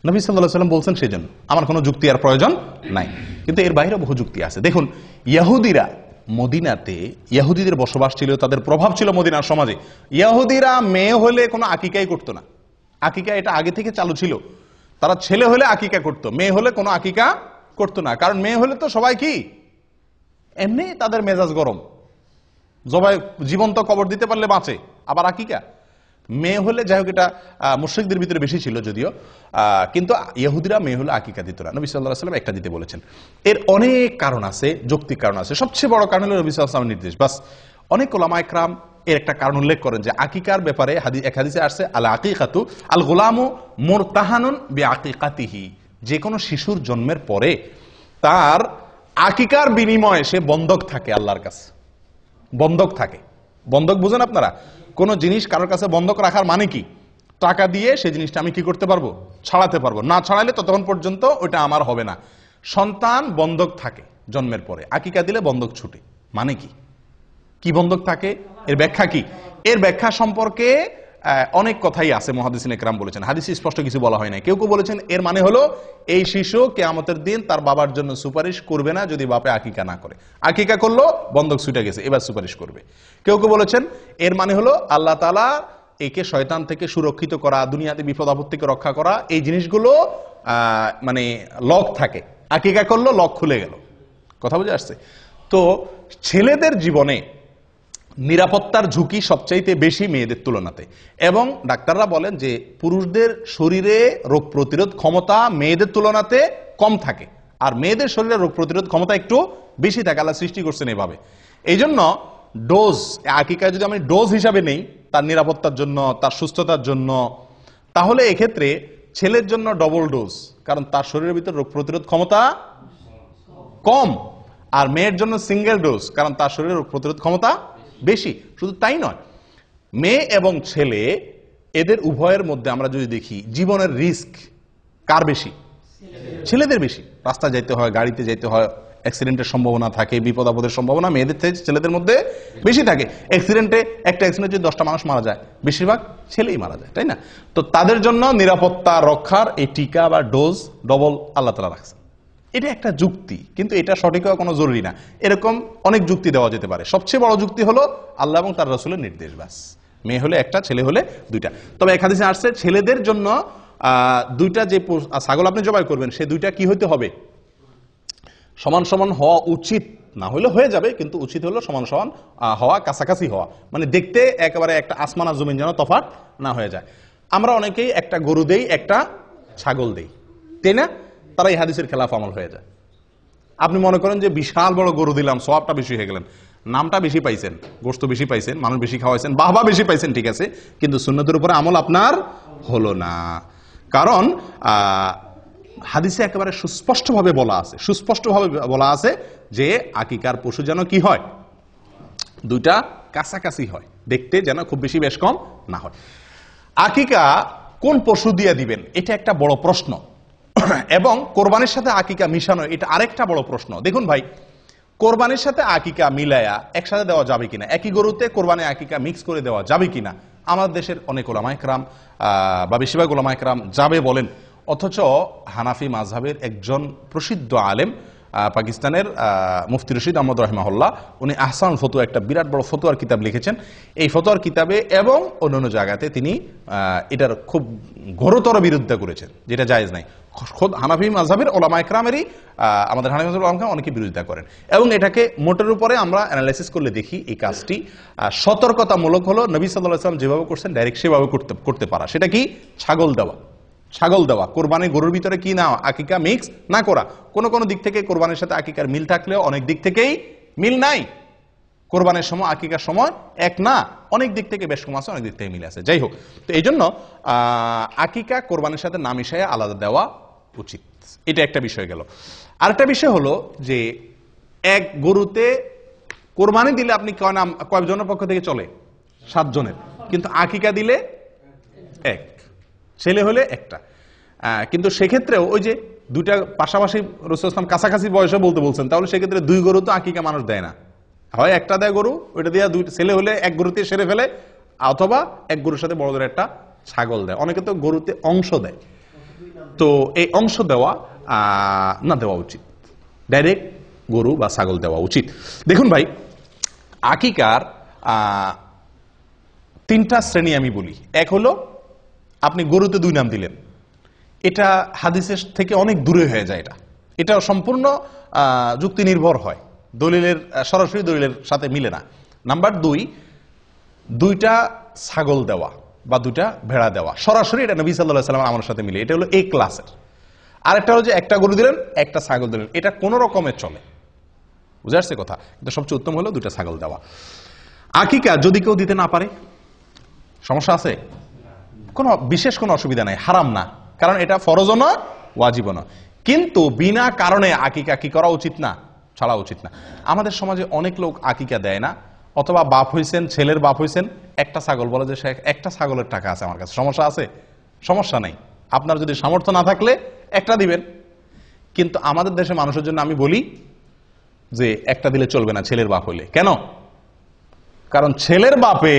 নবী সাল্লাল্লাহু আলাইহি ওয়াসাল্লাম বলছেন সেজন্য, আমার কোনো যুক্তি আর প্রয়োজন নাই। কিন্তু এর বাইরে বহু যুক্তি আছে। দেখুন, ইহুদিরা মদিনাতে, ইহুদিদের বসবাস ছিল, তাদের প্রভাব ছিল মদিনার সমাজে। ইহুদিরা মেয়ে হলে কোনো আকিকাই করতো না। আকিকা এটা আগে থেকে চালু ছিল। তারা ছেলে হলে আকিকা করত, মেয়ে হলে কোনো আকিকা করতো না। কারণ মেয়ে হলে তো সবাই কি এমনি তাদের মেজাজ গরম, জবাই জীবন্ত কবর দিতে পারলে বাঁচে, আবার আকিকা মেয়ে হলে, যাই হোক এটা মুশরিকদের ভিতরে বেশি ছিল যদিও, কিন্তু ইহুদিরা মেয়ে হলে আকিকা দিত না। নবী সাল্লাল্লাহু আলাইহি ওয়াসাল্লাম একটা দিতে বলেছেন। এর অনেক কারণ আছে, যৌক্তিক কারণ আছে। সবচেয়ে বড় কারণ হলো নবী সাল্লাল্লাহু আলাইহি ওয়াসাল্লামের নির্দেশ। বাস, অনেক উলামা ইকরাম এর একটা কারণ উল্লেখ করেন যে আকিকার ব্যাপারে এক হাদিসে আসছে, আল আকিকাতু আল গুলামু মুরতাহানুন বিআকিকাতিহি, যে কোনো শিশুর জন্মের পরে তার আকিকার বিনিময়ে সে বন্ধক থাকে আল্লাহর কাছে। বন্ধক থাকে। বন্ধক বুঝেন আপনারা? কোন জিনিস কারোর কাছে বন্ধক রাখার মানে কি? টাকা দিয়ে সেই জিনিসটা আমি কি করতে পারবো? ছাড়াতে পারবো। না ছাড়াইলে ততক্ষণ পর্যন্ত ওইটা আমার হবে না। সন্তান বন্ধক থাকে জন্মের পরে, আকিকা দিলে বন্ধক ছুটে। মানে কি? কি বন্ধক থাকে? এর ব্যাখ্যা কি? এর ব্যাখ্যা সম্পর্কে অনেক কথাই আছে, মুহাদ্দিসিন ইকরাম বলেছেন। হাদিসে স্পষ্ট কিছু বলা হয় না। কেউ কেউ বলেছেন এর মানে হলো এই শিশু কিয়ামতের দিন তার বাবার জন্য সুপারিশ করবে না যদি বাপে আকিকা না করে। আকিকা করলো, বন্ধক ছুটে গেছে, এবার সুপারিশ করবে। কেউ কেউ বলেছেন এর মানে হলো আল্লাহ তাআলা একে শয়তান থেকে সুরক্ষিত করা, দুনিয়াতে বিপদ আপদ থেকে রক্ষা করা, এই জিনিসগুলো মানে লক থাকে। আকিকা করলো, লক খুলে গেল। কথা বুঝে আসছে? তো ছেলেদের জীবনে নিরাপত্তার ঝুঁকি সবচাইতে বেশি মেয়েদের তুলনাতে, এবং ডাক্তাররা বলেন যে পুরুষদের শরীরে রোগ প্রতিরোধ ক্ষমতা মেয়েদের তুলনাতে কম থাকে, আর মেয়েদের শরীরে রোগ প্রতিরোধ ক্ষমতা একটু বেশি থাকে। আল্লাহ সৃষ্টি করছেন এভাবে। এই জন্য ডোজ, আকিকা যদি আমি ডোজ হিসাবে নেই তার নিরাপত্তার জন্য, তার সুস্থতার জন্য, তাহলে এক্ষেত্রে ছেলের জন্য ডবল ডোজ, কারণ তার শরীরের ভিতর রোগ প্রতিরোধ ক্ষমতা কম। আর মেয়ের জন্য সিঙ্গেল ডোজ, কারণ তার শরীরে রোগ প্রতিরোধ ক্ষমতা বেশি। শুধু তাই নয়, মেয়ে এবং ছেলে এদের উভয়ের মধ্যে আমরা যদি দেখি জীবনের রিস্ক কার বেশি? ছেলেদের বেশি। রাস্তায় যাইতে হয়, গাড়িতে যাইতে হয়, অ্যাক্সিডেন্টের সম্ভাবনা থাকে, বিপদ আপদের সম্ভাবনা মেয়েদের থেকে ছেলেদের মধ্যে বেশি থাকে। অ্যাক্সিডেন্টে, একটা অ্যাক্সিডেন্টে যদি 10টা মানুষ মারা যায়, বেশিরভাগ ছেলেই মারা যায়, তাই না? তো তাদের জন্য নিরাপত্তা রক্ষার এই টিকা বা ডোজ ডবল আল্লাহ তাআলা রাখছেন। এটা একটা যুক্তি, কিন্তু এটা সঠিক হওয়া কোনো জরুরি না। এরকম অনেক যুক্তি দেওয়া যেতে পারে। সবচেয়ে বড় যুক্তি হলো আল্লাহ এবং তার রাসূলের নির্দেশ। ব্যাস, মেয়ে হলে একটা, ছেলে হলে দুইটা। তবে এক হাদিসে আসছে ছেলেদের জন্য দুইটা যে ছাগল আপনি জবাই করবেন, সে দুইটা কি হইতে হবে? সমান সমান হওয়া উচিত। না হলে হয়ে যাবে, কিন্তু উচিত হলো সমান সমান হওয়া, কাছাকাছি হওয়া। মানে দেখতে একেবারে একটা আসমান আর জমিন যেন তফাৎ না হয়ে যায়। আমরা অনেকেই একটা গরু দেই, একটা ছাগল দেই, তাই না? তারা এই হাদিসের খেলাফ আমল হয়ে যায়। আপনি মনে করেন যে বিশাল বড় গরু দিলাম, সওয়াবটা বেশি হয়ে গেলেন, নামটা বেশি পাইছেন, গোশত বেশি পাইছেন, মানুষ বেশি খাওয়াইছেন, বাহবা বেশি পাইছেন, ঠিক আছে, কিন্তু সুন্নতের উপরে আমল আপনার হলো না। কারণ হাদিসে একেবারে সুস্পষ্টভাবে বলা আছে যে আকিকার পশু যেন কি হয়? দুইটা কাছাকাছি হয়, দেখতে যেন খুব বেশি বেশ কম না হয়। আকিকা কোন পশু দিয়ে দিবেন, এটা একটা বড় প্রশ্ন। এবং কোরবানির সাথে আকিকা মিশানো, এটা আরেকটা বড় প্রশ্ন। দেখুন ভাই, কোরবানির সাথে আকিকা মিলায়া একসাথে দেওয়া যাবে কিনা, একই গরুতে কোরবানি আকিকা মিক্স করে দেওয়া যাবে কিনা, আমাদের দেশের অনেক উলামা ইকরাম বা বেশিরভাগ উলামা ইকরাম যাবে বলেন। অথচ হানাফি মাযহাবের একজন প্রসিদ্ধ আলেম, পাকিস্তানের মুফতি রশিদ আহমদ রাহিমাহুল্লাহ, উনি আহসান ফতোয়া, একটা বিরাট বড় ফতোয়ার কিতাব লিখেছেন। এই ফতোয়ার কিতাবে এবং অন্যান্য জায়গাতে তিনি এটার খুব ঘোরতর বিরোধিতা করেছেন, যেটা জায়েজ নাই। খোদ হানাফি মাযহাবের উলামা ইকরামেরই, আমাদের হানাফি মাযহাবের উলামা অনেকে বিরোধিতা করেন, এবং এটাকে মোটের উপরে আমরা অ্যানালাইসিস করলে দেখি এই কাজটি সতর্কতামূলক হলো। নবী সাল্লাল্লাহু আলাইহি ওয়াসাল্লাম যেভাবে করছেন ডাইরেক্ট সেভাবে করতে পারা। সেটা কি? ছাগল দেওয়া। ছাগল দেওয়া, কোরবানির গরুর ভিতরে কি না আকিকা মিক্স না করা। কোন কোন দিক থেকে কোরবানির সাথে আকিকার মিল থাকলেও অনেক দিক থেকেই মিল নাই। কোরবানির সময় আকিকার সময় এক না, অনেক দিক থেকে বেশ কম আছে, অনেক দিক থেকে মিল আছে। যাই হোক, তো এই জন্য আকিকা কোরবানির সাথে না মিশাইয়া আলাদা দেওয়া উচিত। এটা একটা বিষয় গেল। আরেকটা বিষয় হলো যে এক গরুতে কোরবানি দিলে আপনি কয়জনের পক্ষ থেকে চলে? 7 জনের। কিন্তু আকিকা দিলে এক, ছেলে হলে একটা। কিন্তু সেক্ষেত্রেও ওই যে দুইটা পাশাপাশি রাসূল ইসলাম কাছাকাছি বয়সে বলতে বলছেন, তাহলে সেক্ষেত্রে 2 গরু তো আকিকা মানুষ দেয় না, হয় একটা দেয় গরু, ওইটা দিয়ে 2 ছেলে হলে এক গরুতে সেরে ফেলে, অথবা এক গরুর সাথে বড়দের একটা ছাগল দেয়। অনেকে তো গরুতে অংশ দেয়, তো এই অংশ দেওয়া না দেওয়া উচিত, ডাইরেক্ট গরু বা ছাগল দেওয়া উচিত। দেখুন ভাই, আকিকার 3টা শ্রেণী আমি বলি। এক হলো আপনি গরুতে 2 নাম দিলেন, এটা হাদিসের থেকে অনেক দূরে হয়ে যায়। এটা সম্পূর্ণ যুক্তি নির্ভর হয়, দলিলের সরাসরি দলিলের সাথে মিলে না। নাম্বার 2, 2টা ছাগল দেওয়া বা 2টা ভেড়া দেওয়া সরাসরি, এটা নবী সাল্লাল্লাহু আলাইহি ওয়াসাল্লামের আমলের সাথে মিলে, এটা হলো এই ক্লাসের। আরেকটা হলো যে একটা গরু দিলেন, একটা ছাগল দিলেন, এটা কোন রকমের চলে, বুঝে আসছে কথা? কিন্তু সবচেয়ে উত্তম হলো 2টা ছাগল দেওয়া। আকিকা যদি কেউ দিতে না পারে, সমস্যা আছে? কোনো বিশেষ কোনো অসুবিধা নাই, হারাম না, কারণ এটা ফরজও না ওয়াজিবও না। কিন্তু বিনা কারণে আকিকা কি করা উচিত না? ছাড়া উচিত না। আমাদের সমাজে অনেক লোক আকিকা দেয় না, অথবা বাপ হইছেন, ছেলের বাপ হইছেন, একটা ছাগল বলে যে একটা ছাগলের টাকা আছে আমার কাছে, সমস্যা আছে? সমস্যা নাই, আপনার যদি সামর্থ্য না থাকলে একটা দিবেন। কিন্তু আমাদের দেশে মানুষের জন্য আমি বলি যে একটা দিলে চলবে না ছেলের বাপ হইলে। কেন? কারণ ছেলের বাপে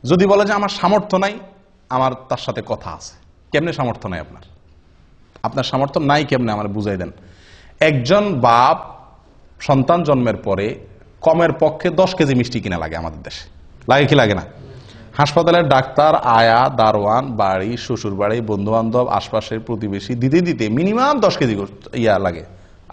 যদি বলে যে আমার সামর্থ্য নাই, আমার তার সাথে কথা আছে। কেমনে সামর্থ্য নাই আপনার? আপনার সামর্থ্য নাই কেমনে আমার বুঝাই দেন। একজন বাপ সন্তান জন্মের পরে কমের পক্ষে 10 কেজি মিষ্টি কিনা লাগে আমাদের দেশে, লাগে কি লাগে না? হাসপাতালের ডাক্তার, আয়া, দারোয়ান, বাড়ি, শ্বশুর বাড়ি, বন্ধু বান্ধব, আশপাশের প্রতিবেশী দিতে দিতে মিনিমাম 10 কেজি লাগে,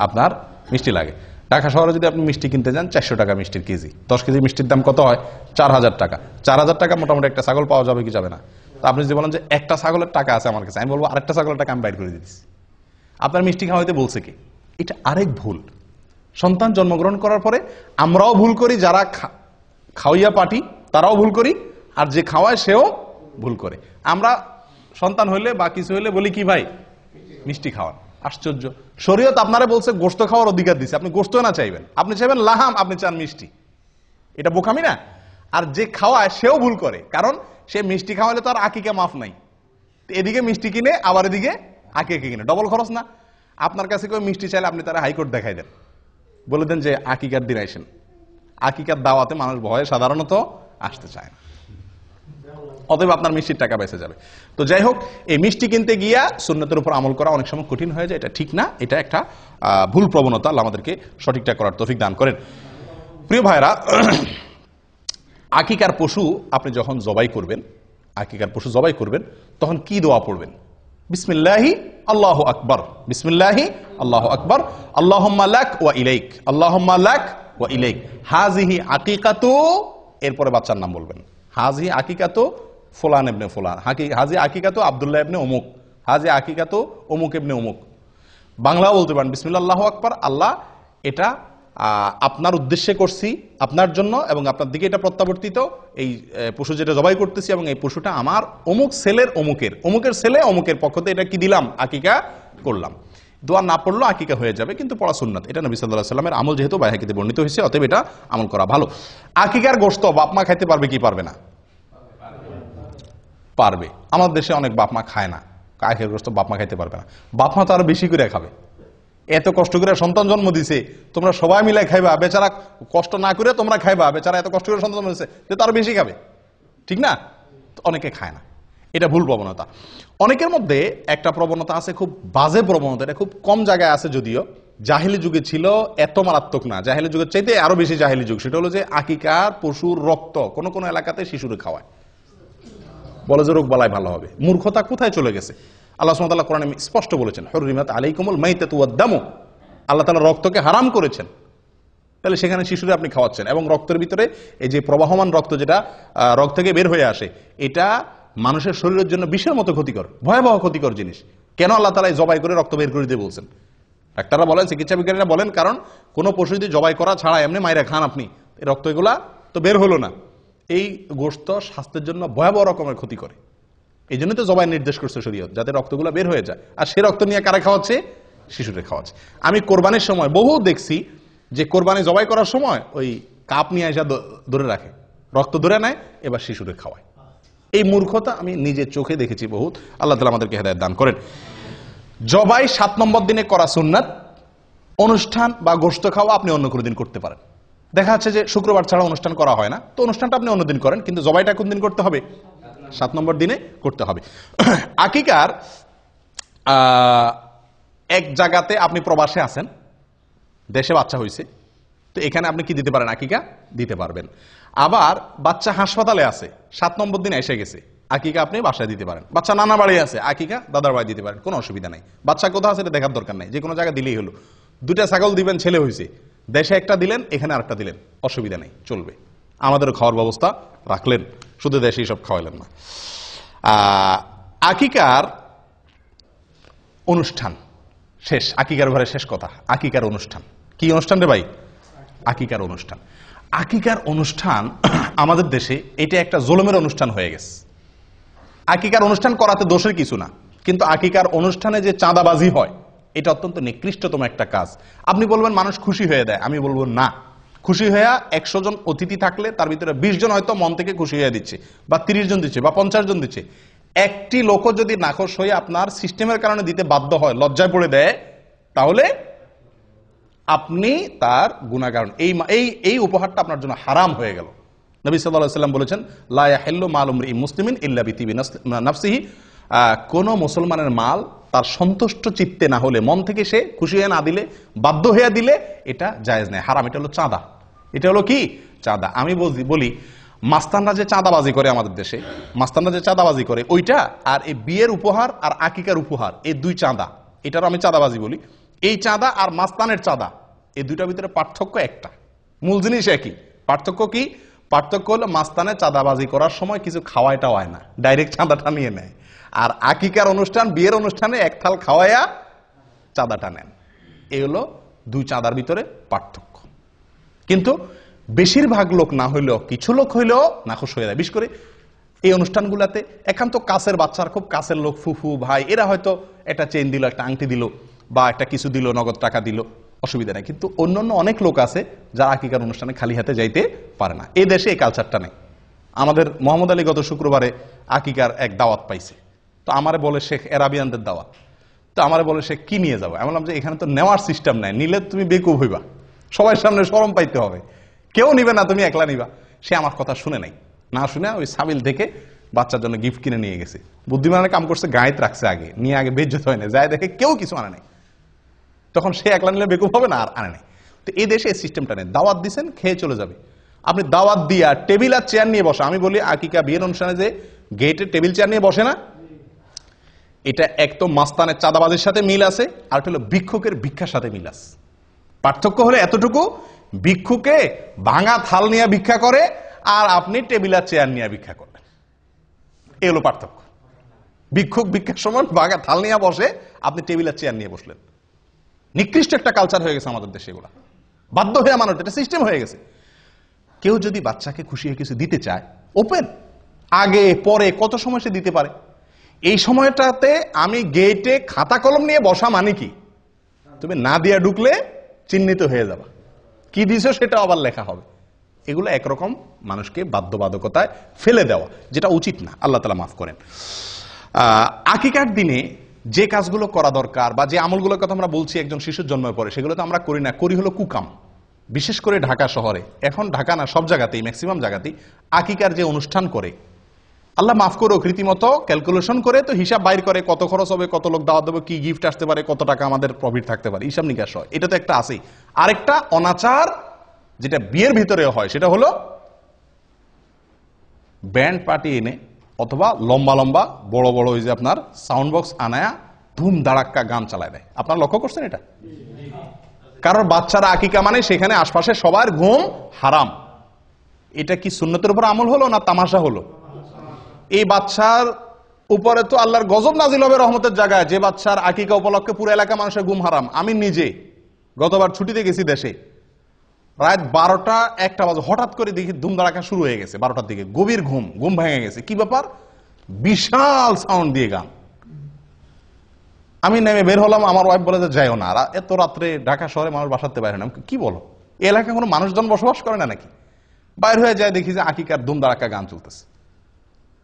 আপনার মিষ্টি লাগে। ঢাকা শহরে যদি আপনি মিষ্টি কিনতে যান, 400 টাকা মিষ্টির কেজি। 10 কেজি মিষ্টির দাম কত হয়? 4000 টাকা। 4000 টাকা মোটামুটি একটা ছাগল পাওয়া যাবে কি যাবে না? তো আপনি যদি বলেন যে একটা ছাগলের টাকা আছে আমার কাছে, আমি বলবো আরেকটা ছাগলের টাকা আমি বাইর করে দিচ্ছি। আপনার মিষ্টি খাওয়াইতে বলছে কি? এটা আরেক ভুল। সন্তান জন্মগ্রহণ করার পরে আমরাও ভুল করি, যারা খাওয়াইয়া পাঠি তারাও ভুল করি, আর যে খাওয়ায় সেও ভুল করে। আমরা সন্তান হইলে বা কিছু হইলে বলি কি ভাই মিষ্টি খাওয়ান। আশ্চর্য, শরীয়ত আপনারা বলছে গোশত খাওয়ার অধিকার দিচ্ছে, আপনি গোশত না চাইবেন, আপনি চাইবেন লাহাম, আপনি চান মিষ্টি। এটা বোকামি না? আর যে খাওয়ায় সেও ভুল করে, কারণ সে মিষ্টি খাওয়ালে তো আর আকিকা মাফ নাই। এদিকে মিষ্টি কিনে আবার এদিকে আকিকা কিনে, ডবল খরচ না? আপনার কাছে কেউ মিষ্টি চাইলে আপনি তারা হাইকোর্ট দেখাই দেন, বলে দেন যে আকিকার দিন আইসেন। আকিকার দাওয়াতে মানুষ ভয়ে সাধারণত আসতে চায় না, অতএব আপনার মিষ্টির টাকা বেঁচে যাবে। তো যাই হোক, এই মিষ্টি কিনতে গিয়া সুন্নতের উপর আমল করা অনেক সময় কঠিন হয়ে যায়, এটা ঠিক না, এটা একটা ভুল প্রবণতা। আল্লাহ আমাদেরকে সঠিকটা করার তৌফিক দান করেন। প্রিয় ভাইরা, আকিকার পশু আপনি যখন জবাই করবেন, আকিকার পশু জবাই করবেন, তখন কি দোয়া পড়বেন? বিসমিল্লাহি আল্লাহু আকবার, বিসমিল্লাহি আল্লাহু আকবার, আল্লাহুম্মা লাক ওয়া ইলাইক, আল্লাহুম্মা লাক ওয়া ইলাইক, হাযিহি আকিকাতু, এরপরে বাচ্চার নাম বলবেন। হাযিহি আকিকাতু ফুলান ইবনে ফুলান, হাযিহি আকিকাতু আব্দুল্লাহ ইবনে অমুক, হাযিহি আকিকাতু অমুক ইবনে অমুক। বাংলাও বলতে পারেন বিসমিল্লাহ আল্লাহু আকবার, আল্লাহ এটা আপনার উদ্দেশ্যে করছি, আপনার জন্য, এবং আপনার দিকে এটা প্রত্যাবর্তিত, এই পশু যেটা জবাই করতেছি, এবং এই পশুটা আমার অমুক ছেলের অমুকের, অমুকের ছেলে অমুকের পক্ষতে এটা কি দিলাম, আকিকা করলাম। দোয়া না পড়লেও আকিকা হয়ে যাবে, কিন্তু পড়া সুন্নাত। এটা নবী সাল্লাল্লাহু আলাইহি ওয়াসাল্লামের আমল, যেহেতু বাইহাকিতে বর্ণিত হয়েছে, অতএব এটা আমল করা ভালো। আকিকার গোশত বাপ মা খাইতে পারবে কি পারবে না? পারবে। আমাদের দেশে অনেক বাপ মা খায় না, আকিকার গোশত বাপ মা খাইতে পারবে না। বাপ মা তো আরো বেশি করে খাবে, এত কষ্ট করে সন্তান জন্ম দিছে, তোমরা সবাই মিলে খাইবা, বেচারা কষ্ট না করে তোমরা খাইবা, বেচারা এত কষ্ট করে সন্তান জন্ম দিছে, তার বেশি খাবে, ঠিক না? অনেকে খায় না, এটা ভুল প্রবণতা। অনেকের মধ্যে একটা প্রবণতা আছে, খুব বাজে প্রবণতা, এটা খুব কম জায়গায় আছে যদিও, জাহেলি যুগে ছিল, এত মারাত্মক না, জাহেলি যুগের চাইতে আরো বেশি জাহেলি যুগ। সেটা হলো যে আকিকার পশুর রক্ত কোন কোন এলাকাতে শিশুরে খাওয়ায়, বলে যে রোগ বালাই ভালো হবে। মূর্খতা কোথায় চলে গেছে? আল্লাহ সুবহানাহু ওয়া তাআলা কোরআনে স্পষ্ট বলেছেন, হুররিমাত আলাইকুমুল মাইতাতু ওয়াদ-দামু, আল্লাহ তাআলা রক্তকে হারাম করেছেন। তাহলে সেখানে শিশুরে আপনি খাওয়াচ্ছেন, এবং রক্তের ভিতরে এই যে প্রবাহমান রক্ত, যেটা রক্ত থেকে বের হয়ে আসে, এটা মানুষের শরীরের জন্য বিষের মতো ক্ষতিকর, ভয়াবহ ক্ষতিকর জিনিস। কেন আল্লাহ তাআলা জবাই করে রক্ত বের করে দিয়ে বলছেন? ডাক্তাররা বলেন, চিকিৎসা বিজ্ঞানীরা বলেন, কারণ কোন পশু যদি জবাই করা ছাড়া এমনি মাইরা খান আপনি, এই রক্ত এগুলা তো বের হলো না। এই গোশত স্বাস্থ্যের জন্য ভয়াবহ রকমের ক্ষতি করে। এই জন্য তো জবাই নির্দেশ করছে শরীয়ত, যাতে রক্তগুলো বের হয়ে যায়। আর সে রক্ত নিয়ে কারা খাওয়াচ্ছে? শিশুরে খাওয়াচ্ছে। আমি কোরবানির সময় বহু দেখছি যে কোরবানি জবাই করার সময় ওই কাপ নিয়ে এসে ধরে রাখে, রক্ত ধরে নেয়, এবার শিশুরে খাওয়ায়। এই মূর্খতা আমি নিজের চোখে দেখেছি বহুত। আল্লাহ তাআলা আমাদেরকে হেদায়েত দান করেন। জবাই 7 নম্বর দিনে করা সুন্নাত। অনুষ্ঠান বা গোশত খাওয়া আপনি অন্য কোনো দিন করতে পারেন। দেখা যাচ্ছে যে শুক্রবার ছাড়া অনুষ্ঠান করা হয় না, তো অনুষ্ঠানটা আপনি অন্যদিন করেন, কিন্তু জবাইটা কোন দিন করতে হবে? 7 নম্বর দিনে করতে হবে। আকিকার এক জায়গাতে আপনি প্রবাসে আছেন, দেশে বাচ্চা হয়েছে, তো এখানে আপনি কি দিতে পারেন? আকিকা দিতে পারবেন। আবার বাচ্চা হাসপাতালে আছে, 7 নম্বর দিনে এসে গেছে, আকিকা আপনি বাসায় দিতে পারেন। বাচ্চা নানা বাড়ি আছে, আকিকা দাদার বাড়ি দিতে পারেন, কোনো অসুবিধা নাই। বাচ্চা কোথাও আছে এটা দেখার দরকার নাই, যে কোনো জায়গায় দিলেই হলো। 2টা ছাগল দিবেন, ছেলে হয়েছে, দেশে একটা দিলেন, এখানে আরেকটা দিলেন, অসুবিধা নেই, চলবে। আমাদেরও খাওয়ার ব্যবস্থা রাখলেন, শুধু দেশেই সব খাওয়াইলেন না। আকিকার অনুষ্ঠান শেষ, আকিকার ঘরে শেষ কথা, আকিকার অনুষ্ঠান। কি অনুষ্ঠান রে ভাই? আকিকার অনুষ্ঠান। আকিকার অনুষ্ঠান আমাদের দেশে এটা একটা জুলুমের অনুষ্ঠান হয়ে গেছে। আকিকার অনুষ্ঠান করাতে দোষের কিছু না, কিন্তু আকিকার অনুষ্ঠানে যে চাঁদাবাজি হয়, এটা অত্যন্ত নিকৃষ্টতম একটা কাজ। আপনি বলবেন মানুষ খুশি হয়ে দেয়, আমি বলবো না। খুশি হয়ে 100 জন অতিথি থাকলে তার ভিতরে 20 জন হয়তো মন থেকে খুশি হয়ে দিচ্ছে, বা 30 জন দিচ্ছে, বা 50 জন দিচ্ছে। একটি লোকও যদি নাখোশ হয়ে আপনার সিস্টেমের কারণে দিতে বাধ্য হয়, লজ্জায় পড়ে দেয়, তাহলে আপনি তার গুনাহগার। এই উপহারটা আপনার জন্য হারাম হয়ে গেল। নবী সাল্লাল্লাহু আলাইহি ওয়াসাল্লাম বলেছেন, লা ইয়াহিল্লু মালু ইমরিইন মুসলিমিন ইল্লা বিতিবি নাফসিহি। কোন মুসলমানের মাল তার সন্তুষ্ট চিত্তে না হলে, মন থেকে সে খুশি হয়ে না দিলে, বাধ্য হয়ে দিলে, এটা জায়েজ নেই, হারাম। এটা হলো চাঁদা। এটা হলো কি? চাঁদা। আমি বলি মাস্তানরা যে চাঁদাবাজি করে আমাদের দেশে, মাস্তানরা যে চাঁদাবাজি করে, ওইটা আর এই বিয়ের উপহার আর আকিকার উপহার, এই 2 চাঁদা, এটারও আমি চাঁদাবাজি বলি। এই চাঁদা আর মাস্তানের চাঁদা, এই দুইটার ভিতরে পার্থক্য একটা, মূল জিনিস একই। পার্থক্য কি? পার্থক্য হলো মাস্তানে চাঁদাবাজি করার সময় কিছু খাওয়াইটা হয় না, ডাইরেক্ট চাঁদাটা নিয়ে নেয়। আর আকিকার অনুষ্ঠান, বিয়ের অনুষ্ঠানে এক থাল খাওয়াইয়া চাঁদাটা নেন। এই হলো 2 চাঁদার ভিতরে পার্থক্য। কিন্তু বেশিরভাগ লোক না হইলেও কিছু লোক হইলেও নাখোশ হয়ে যায়। বিশেষ করে এই অনুষ্ঠানগুলোতে একান্ত কাছের বাচ্চার, খুব কাছের লোক, ফুফু ভাই, এরা হয়তো একটা চেইন দিল, একটা আংটি দিল, বা একটা কিছু দিল, নগদ টাকা দিল, অসুবিধা নেই। কিন্তু অন্যান্য অনেক লোক আছে যারা আকিকার অনুষ্ঠানে খালি হাতে যাইতে পারে না। এই দেশে এই কালচারটা নেই। আমাদের মোহাম্মদ আলী গত শুক্রবারে আকিকার এক দাওয়াত পাইছে, তো আমারে বলে শেখ এরাবিয়ানদের দাওয়াত, তো আমারে বলে সে কি নিয়ে যাবো। আমি বললাম যে এখানে তো নেওয়ার সিস্টেম নাই, নিলে তুমি বেকুব হইবা, সবার সামনে শরম পাইতে হবে, কেউ নিবে না, তুমি একলা নিবা। সে আমার কথা শুনে নাই, না শুনে ওই সাবিল থেকে বাচ্চার জন্য গিফট কিনে নিয়ে গেছে। বুদ্ধিমানের কাম করছে, গায়েত রাখছে আগে, নিয়ে আগে বেজ্জত হয় না, যায় দেখে কেউ কিছু আনে নাই, তখন সে একলা নিলে বেকুব হবে না, আর আনে নাই। তো এই দেশে এই সিস্টেমটা নেই। দাওয়াত দিচ্ছেন, খেয়ে চলে যাবে। আপনি দাওয়াত দিয়া টেবিল আর চেয়ার নিয়ে বসা, আমি বলি আকিকা বিয়ের অনুষ্ঠানে যে গেটে টেবিল চেয়ার নিয়ে বসে না, এটা এক তো মাস্তানের চাঁদাবাজির সাথে মিল আছে, আর হলো ভিক্ষুকের ভিক্ষার সাথে মিল আছে। পার্থক্য হলো এতটুকু, ভিক্ষুকে ভাঙা থাল নিয়ে ভিক্ষা করে, আর আপনি টেবিল আর চেয়ার নিয়ে ভিক্ষা করবেন। এই হলো পার্থক্য। ভিক্ষুক ভিক্ষার সময় ভাঙা থাল নিয়ে বসে, আপনি টেবিল আর চেয়ার নিয়ে বসলেন। নিকৃষ্ট একটা কালচার হয়ে গেছে আমাদের দেশে এগুলা, বাধ্য হয়ে মানুষ, এটা সিস্টেম হয়ে গেছে। কেউ যদি বাচ্চাকে খুশি হয়ে কিছু দিতে চায়, ওপেন, আগে পরে কত সময় সে দিতে পারে। এই সময়টাতে আমি গেটে খাতা কলম নিয়ে বসা মানে কি, তুমি না দিয়া ঢুকলে চিহ্নিত হয়ে যাবা, কি দিছো সেটা আবার লেখা হবে। এগুলো একরকম মানুষকে বাধ্যবাধকতায় ফেলে দেওয়া, যেটা উচিত না। আল্লাহ তাআলা মাফ করেন। আকিকার দিনে যে কাজগুলো করা দরকার, বা যে আমলগুলোর কথা আমরা বলছি একজন শিশুর জন্মের পরে, সেগুলো তো আমরা করি না, করি হলো কুকাম। বিশেষ করে ঢাকা শহরে, এখন ঢাকা না, সব জায়গাতেই, ম্যাক্সিমাম জায়গাতেই আকিকার যে অনুষ্ঠান করে, আল্লাহ মাফ করুক, রীতিমতো ক্যালকুলেশন করে তো হিসাব বাইর করে, কত খরচ হবে, কত লোক দাওয়াত দেবো, কি গিফট আসতে পারে, কত টাকা আমাদের প্রফিট থাকতে পারে, হিসাব নিকাশ হয়। এটা তো একটা আছেই। আরেকটা অনাচার যেটা বিয়ের ভিতরে হয়, সেটা হলো ব্যান্ড পার্টি এনে, অথবা লম্বা লম্বা বড় বড় ওই যে আপনার সাউন্ড বক্স আনায়া ধুম দাঁড়াক্কা গান চালায় দেয়। আপনারা লক্ষ্য করছেন এটা? কারণ বাচ্চারা আকিকা মানে সেখানে আশপাশে সবার ঘুম হারাম। এটা কি সুন্নতের উপর আমল হলো না তামাশা হলো? এই বাচ্চার উপরে তো আল্লাহর গজব নাজিল হবে রহমতের জায়গায়, যে বাচ্চার আকিকা উপলক্ষে পুরো এলাকা মানুষের ঘুম হারাম। আমি নিজে গতবার ছুটিতে গেছি দেশে, রাত 12টা-1টা বাজে হঠাৎ করে দেখি ধুমধাড়াকা শুরু হয়ে গেছে। 12টার দিকে গভীর ঘুম ভেঙে গেছে। কি ব্যাপার? বিশাল সাউন্ড দিয়ে গান। আমি নেমে বের হলাম, আমার ওয়াইফ বলে যে যাইও না, এত রাত্রে ঢাকা শহরে মানুষ বাসাতে বাইরে না। কি বলো, এই এলাকায় কোনো মানুষজন বসবাস করে না নাকি? বাইর হয়ে যায়, দেখি যে আকিকার ধুমধাড়াকা গান চলতেছে।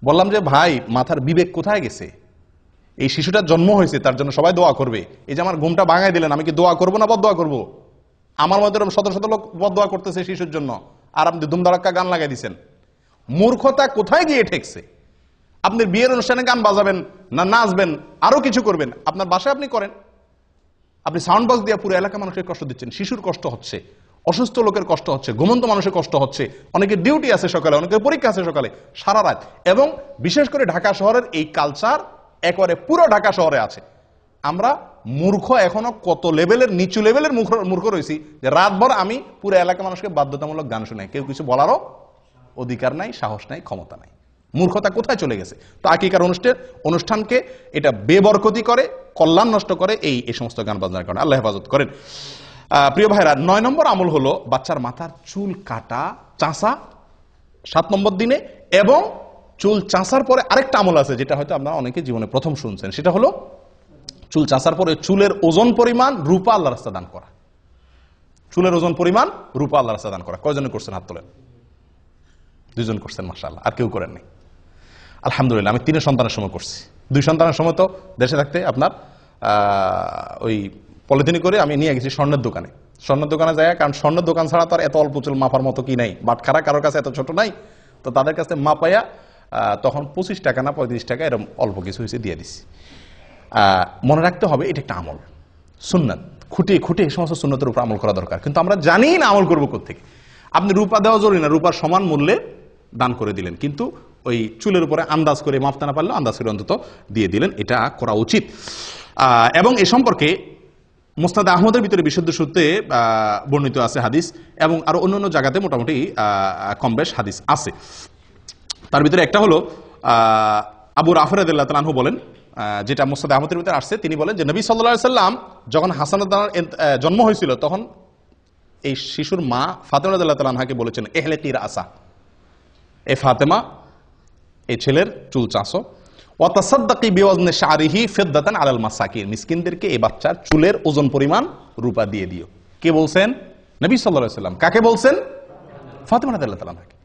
বললাম যে ভাই, মাথার বিবেক কোথায় গেছে? এই শিশুটার জন্ম হয়েছে, তার জন্য সবাই দোয়া করবে। এই যে আমার ঘুমটা ভাঙাই দিলেন, আমি কি দোয়া করবো না বদদোয়া করবো? আমার মধ্যে শত শত লোক বদদোয়া করতেছে শিশুর জন্য, আর আপনি ধুমধাড়াক্কা গান লাগাই দিচ্ছেন। মূর্খতা কোথায় গিয়ে ঠেকছে? আপনি বিয়ের অনুষ্ঠানে গান বাজাবেন না, নাচবেন, আরো কিছু করবেন, আপনার বাসায় আপনি করেন। আপনি সাউন্ড বক্স দিয়ে পুরো এলাকা মানুষের কষ্ট দিচ্ছেন। শিশুর কষ্ট হচ্ছে, অসুস্থ লোকের কষ্ট হচ্ছে, ঘুমন্ত মানুষের কষ্ট হচ্ছে, অনেকের ডিউটি আছে সকালে, অনেকের পরীক্ষা আছে সকালে, সারা রাত। এবং বিশেষ করে ঢাকা শহরের এই কালচার একেবারে পুরো ঢাকা শহরে আছে। আমরা মূর্খ, এখনো কত লেভেলের নিচু লেভেলের মূর্খ রয়েছি যে রাতভর আমি পুরো এলাকা মানুষকে বাধ্যতামূলক গান শুনাই। কেউ কিছু বলারও অধিকার নাই, সাহস নাই, ক্ষমতা নাই। মূর্খতা কোথায় চলে গেছে? তো আকিকার অনুষ্ঠানকে এটা বেবরকতি করে, কল্যাণ নষ্ট করে এই সমস্ত গান বাজনার কারণে। আল্লাহ হেফাজত করেন। প্রিয় ভাইরা, 9 নম্বর আমল হলো বাচ্চার মাথার চুল কাটা, চাঁচা 7 নম্বর দিনে। এবং চুল চাঁচার পরে আরেকটা আমল আছে, যেটা হয়তো আপনারা অনেকে জীবনে প্রথম শুনছেন। সেটা হলো চুল চাঁচার পরে চুলের ওজন পরিমাণ রূপা আল্লাহর রাস্তায় দান করা। চুলের ওজন পরিমাণ রূপা আল্লাহর রাস্তায় দান করা। কয়জনে করছেন? হাত তোলেন। 2 জন করছেন, মাশাআল্লাহ। আর কেউ করেননি? আলহামদুলিল্লাহ। আমি 3 সন্তানের সময় করছি। 2 সন্তানের সময় তো দেশে থাকতে আপনার ওই পলিথিন করে আমি নিয়ে গেছি স্বর্ণের দোকানে। স্বর্ণের দোকানে যায়, কারণ স্বর্ণের দোকান ছাড়া তো আর এত অল্প চুল মাপার মতো কি নাই, বাটখারা কারোর কাছে এত ছোট নাই। তো তাদের কাছে মাপাইয়া তখন 25 টাকা না 35 টাকা এরকম অল্প কিছু হয়েছে দিয়ে দিছি। মনে রাখতে হবে এটা একটা আমল, সুন্নাত। খুঁটিয়ে খুঁটিয়ে এই সমস্ত সুন্নতের উপর আমল করা দরকার। কিন্তু আমরা জানি না আমল করবো কোত্থেকে। আপনি রূপা দেওয়া জরুরি না, রূপার সমান মূল্যে দান করে দিলেন, কিন্তু ওই চুলের উপরে আন্দাজ করে মাপতে না পারলে আন্দাজ করে অন্তত দিয়ে দিলেন, এটা করা উচিত। এবং এ সম্পর্কে মুসনাদ আহমদের ভিতরে বিশুদ্ধ সূত্রে বর্ণিত আছে হাদিস, এবং আরো অন্যান্য জায়গাতে মোটামুটি কম বেশ হাদিস আছে। তার ভিতরে একটা হলো আবু রাফি রাদিয়াল্লাহু তাআলা আনহু বলেন, যেটা মুসনাদ আহমদের ভিতরে আসছে, তিনি বলেন যে নবী সাল্লাল্লাহু আলাইহি সাল্লাম যখন হাসানের জন্ম হয়েছিল, তখন এই শিশুর মা ফাতেমা রাদিয়াল্লাহু তাআলা আনহাকে বলেছেন, ইহলিকি রাসা, এ ফাতেমা, এই ছেলের চুল চাঁচো, ওয়া তাসাদদাকি বিওয়াজনি শারিহি ফিদ্দাতান আলাল মাসাকিন, মিসকিনদেরকে এই বাচ্চার চুলের ওজন পরিমাণ রূপা দিয়ে দিও। কে বলছেন? নবী সাল্লাল্লাহু আলাইহি সাল্লাম। কাকে বলছেন? ফাতেমা রাদিয়াল্লাহু তাআলা আনহাকে।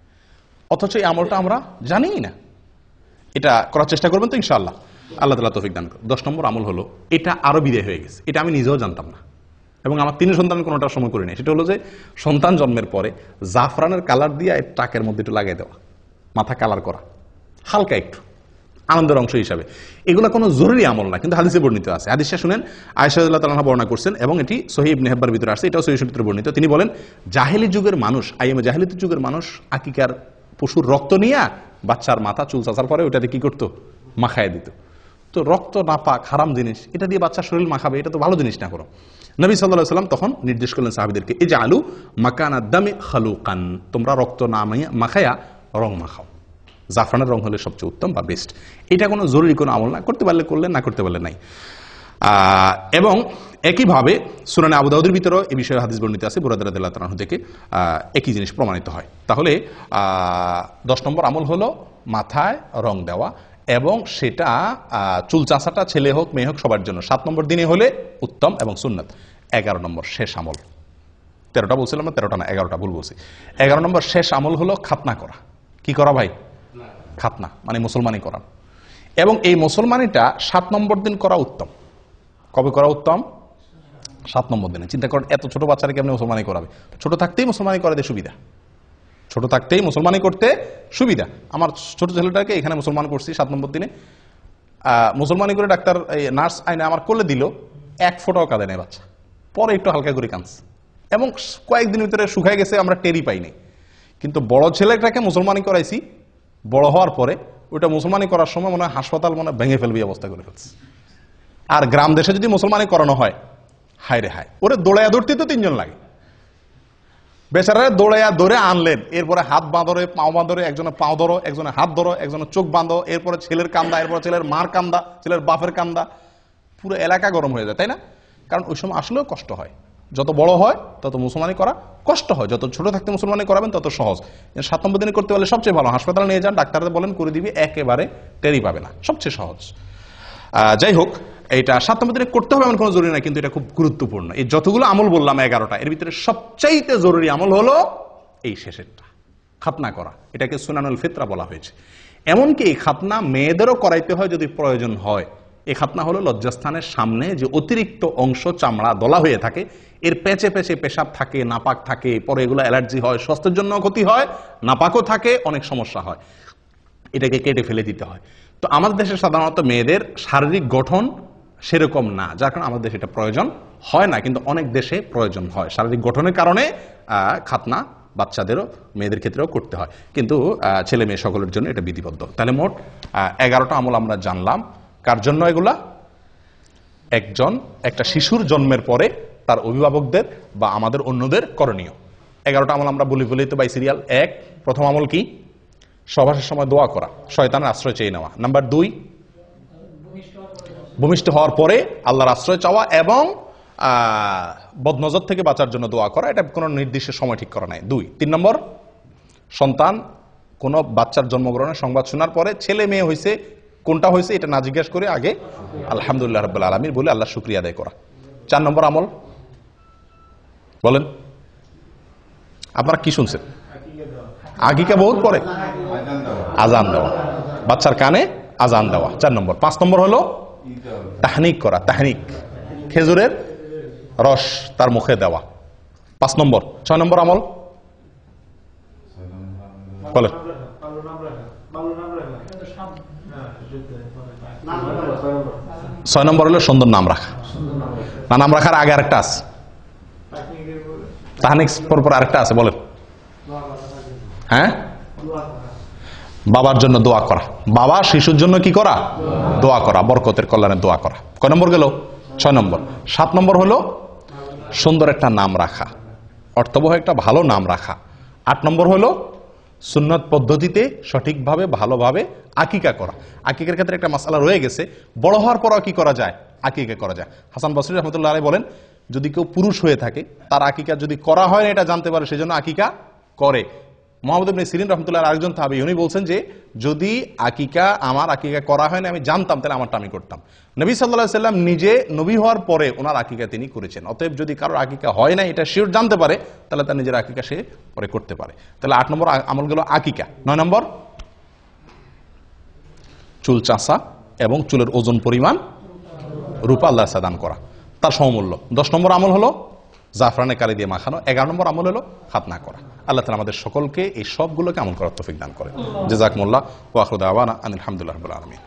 অথচ এই আমলটা আমরা জানিই না। এটা করার চেষ্টা করবেন তো ইনশাআল্লাহ, আল্লাহ তাআলা তৌফিক দান করুন। 10 নম্বর আমল হলো, এটা আরো বিদায় হয়ে গেছে, এটা আমি নিজেও জানতাম না, এবং আমার 3 সন্তানের কোনোটা সময় করি নাই। সেটা হলো যে সন্তান জন্মের পরে জাফরানের কালার দিয়ে টাকের মধ্যে একটু লাগিয়ে দেওয়া, মাথা কালার করা, হালকা একটু আনন্দের অংশ হিসাবে। এগুলো কোনো জরুরি আমল না, কিন্তু হাদিসে বর্ণিত আছে। হাদিসটা শুনেন, আয়েশা রাদিয়াল্লাহু তাআলা বর্ণনা করছেন, এবং এটি সহিহ ইবনে হিব্বানের ভিতরে আছে, এটাও সহিহ সূত্রে বর্ণিত। তিনি বলেন, জাহেলি যুগের মানুষ, আইয়ামে জাহেলিয়াতের যুগের মানুষ আকিকার পশুর রক্ত নিয়ে বাচ্চার মাথা চুল চাচার পরে ওটাতে কি করতো? মাখায় দিত। তো রক্ত নাপাক, হারাম জিনিস, এটা দিয়ে বাচ্চার শরীর মাখাবে, এটা তো ভালো জিনিস না। করো নবী সাল্লাল্লাহু আলাইহি ওয়াসাল্লাম তখন নির্দেশ করলেন সাহাবীদেরকে, ইজআলু মাকানা দামি খালুকান, তোমরা রক্ত না মাখায়া রং মাখাও। জাফরানের রং হলে সবচেয়ে উত্তম বা বেস্ট। এটা কোনো জরুরি কোনো আমল না, করতে পারলে করলেন, না করতে পারলে নাই। এবং একইভাবে সুনানে আবু দাউদের ভিতরেও এই বিষয়ে হাদিস বর্ণিত আছে, বুরায়দা রাদিয়াল্লাহু তাআলা থেকে একই জিনিস প্রমাণিত হয়। তাহলে 10 নম্বর আমল হলো মাথায় রং দেওয়া, এবং সেটা চুল চাঁচাটা ছেলে হোক মেয়ে হোক সবার জন্য। 7 নম্বর দিনে হলে উত্তম এবং সুন্নাত। 11 নম্বর শেষ আমল, 13টা বলছিলাম না, 13টা না 11টা ভুল বলছি। 11 নম্বর শেষ আমল হলো খাতনা করা। কি করা ভাই? খাতনা মানে মুসলমানি করা। এবং এই মুসলমানিটা 7 নম্বর দিন করা উত্তম। কবে করা উত্তম? 7 নম্বর দিনে। চিন্তা করেন, এত ছোট বাচ্চারা কেমন মুসলমানি করাবে? ছোট থাকতেই মুসলমানি করাতে সুবিধা, ছোট থাকতেই মুসলমানি করতে সুবিধা। আমার ছোট ছেলেটাকে এখানে মুসলমান করছি 7 নম্বর দিনে। মুসলমানি করে ডাক্তার নার্স আইনে আমার কোলে দিল, 1 ফোঁটাও কাঁদে নেই বাচ্চা। পরে একটু হালকা করে কাঁদছে, এবং কয়েকদিনের ভিতরে শুকায় গেছে, আমরা টেরই পাইনি। কিন্তু বড় ছেলেটাকে মুসলমানি করাইছি, বড় হওয়ার পরে ওইটা মুসলমানি করার সময় মনে হয় হাসপাতাল মনে ভেঙে ফেলবে অবস্থা করে ফেলছে। আর গ্রাম দেশে যদি মুসলমানি করানো হয়, হায় রে হায়, ওরে দৌড়াইয়া দৌড়তে তো 3 জন লাগে। বেচারা ধরে আনলেন, এরপরে হাত বাঁধরে, পাও বাঁধরে, একজনে পাও ধরো, একজনে হাত ধরো, একজনে চোখ বাঁধো, এরপরে ছেলের কান্দা, এরপরে ছেলের মার কান্দা, ছেলের বাপের কান্দা, পুরো এলাকা গরম হয়ে যায়, তাই না? কারণ ওই সময় আসলেও কষ্ট হয়। যত বড় হয় তত মুসলমানি করা কষ্ট হয়, যত ছোট থাকতে মুসলমানি করাবেন তত সহজ। 7 নম্বর দিনে করতে পারলে সবচেয়ে ভালো। হাসপাতালে নিয়ে যান, ডাক্তারদের বলেন করে দিবি, একেবারে টেরি পাবে না, সবচেয়ে সহজ। যাই হোক, এইটা 7 নম্বর দিনে করতে হবে এমন কোনো জরুরি নাই, কিন্তু এটা খুব গুরুত্বপূর্ণ। এই যতগুলো আমল বললাম 11টা, এর ভিতরে সবচাইতে জরুরি আমল হলো এই শেষেরটা, খাতনা করা। এটাকে সুনানুল ফিতরা বলা হয়েছে। এমনকি এই খাতনা মেয়েদেরও করাইতে হয় যদি প্রয়োজন হয়। এই খাতনা হলো লজ্জাস্থানের সামনে যে অতিরিক্ত অংশ চামড়া দলা হয়ে থাকে, এর পেঁচে পেঁচে পেশাব থাকে, নাপাক থাকে, পরে এগুলো অ্যালার্জি হয়, স্বাস্থ্যের জন্য ক্ষতি হয়, নাপাকও থাকে, অনেক সমস্যা হয়, এটাকে কেটে ফেলে দিতে হয়। তো আমাদের দেশে সাধারণত মেয়েদের শারীরিক গঠন সেরকম না, যার কারণে আমাদের দেশে এটা প্রয়োজন হয় না, কিন্তু অনেক দেশে প্রয়োজন হয়। শারীরিক গঠনের কারণে খাতনা বাচ্চাদেরও, মেয়েদের ক্ষেত্রেও করতে হয়, কিন্তু ছেলে মেয়ে সকলের জন্য এটা বিধিবদ্ধ। তাহলে মোট 11টা আমল আমরা জানলাম। কার জন্য এগুলা? একটা শিশুর জন্মের পরে তার অভিভাবকদের বা আমাদের অন্যদের করণীয় 11টা আমল আমরা বলি তো বাই সিরিয়াল। 1, প্রথম আমল কি? সহবাসের সময় দোয়া করা, শয়তানের আশ্রয় চেয়ে নেওয়া। নাম্বার 2, ভূমিষ্ঠ হওয়ার পরে আল্লাহর আশ্রয় চাওয়া এবং বদনজর থেকে বাঁচার জন্য দোয়া করা। এটা কোনো নির্দিষ্ট সময় ঠিক করা নাই। 2, 3 নম্বর, সন্তান কোনো বাচ্চার জন্মগ্রহণের সংবাদ শোনার পরে ছেলে মেয়ে হয়েছে, কোনটা হয়েছে এটা না জিজ্ঞেস করে আগে আলহামদুলিল্লাহ রাব্বিল আলামিন বলে আল্লাহ শুকরিয়া আদায় করা। 4 নম্বর আমল বলেন, আপনারা কি শুনছেন? আকিকা বহুত পরে আজান দেওয়া, বাচ্চার কানে আজান দেওয়া 4 নম্বর। 5 নম্বর হলো তাহনিক করা, তাহনিক, খেজুরের রস তার মুখে দেওয়া 5 নম্বর। 6 নম্বর আমল বলেন। 6 নম্বর হলো সুন্দর নাম রাখা। না, নাম রাখার আগে আরেকটা আছে, তাহনিক পর আরেকটা আছে, বলেন। হ্যাঁ, বাবার জন্য দোয়া করা, বাবা শিশুর জন্য কি করা? দোয়া করা, বরকতের কল্যাণে দোয়া করা। কয় নম্বর গেল? 6 নম্বর। 7 নম্বর হলো সুন্দর একটা নাম রাখা, অর্থবহ একটা ভালো নাম রাখা। 8 নম্বর হলো সুন্নত পদ্ধতিতে সঠিকভাবে ভালোভাবে আকিকা করা। আকিকার ক্ষেত্রে একটা মাসআলা রয়ে গেছে, বড় হওয়ার পরও কি করা যায়? আকিকা করা যায়। হাসান বসরি রহমতুল্লাহ আলাইহি বলেন, যদি কেউ পুরুষ হয়ে থাকে, তার আকিকা যদি করা হয় না এটা জানতে পারে, সেজন্য আকিকা করে। মুহাম্মদ ইবনে সিরিন রহমতুল্লাহ আরেকজন তাহাবী, উনি বলছেন যে যদি আমার আকিকা করা হয় না আমি জানতাম, তাহলে আমারটা আমি করতাম। নবী সাল্লাল্লাহু আলাইহি সাল্লাম নিজে নবী হওয়ার পরে ওনার আকিকা তিনি করেছেন। অতএব যদি কারোর আকিকা হয় না এটা শিওর জানতে পারে, তাহলে তার নিজের আকিকা সে পরে করতে পারে। তাহলে 8 নম্বর আমল গেল আকিকা। 9 নম্বর চুল চাঁচা এবং চুলের ওজন পরিমাণ রূপা আল্লাহ সাদান করা, তার সমমূল্য। 10 নম্বর আমল হলো জাফরানে কালি দিয়ে মাখানো। 11 নম্বর আমল হলো খাতনা করা। আল্লাহ তাআলা আমাদের সকলকে এই সবগুলোকে আমল করার তৌফিক দান করেন। জাযাকুমুল্লাহ ওয়া আখিরু দাওয়ানা আনিল হামদুলিল্লাহি রাব্বিল আলামিন।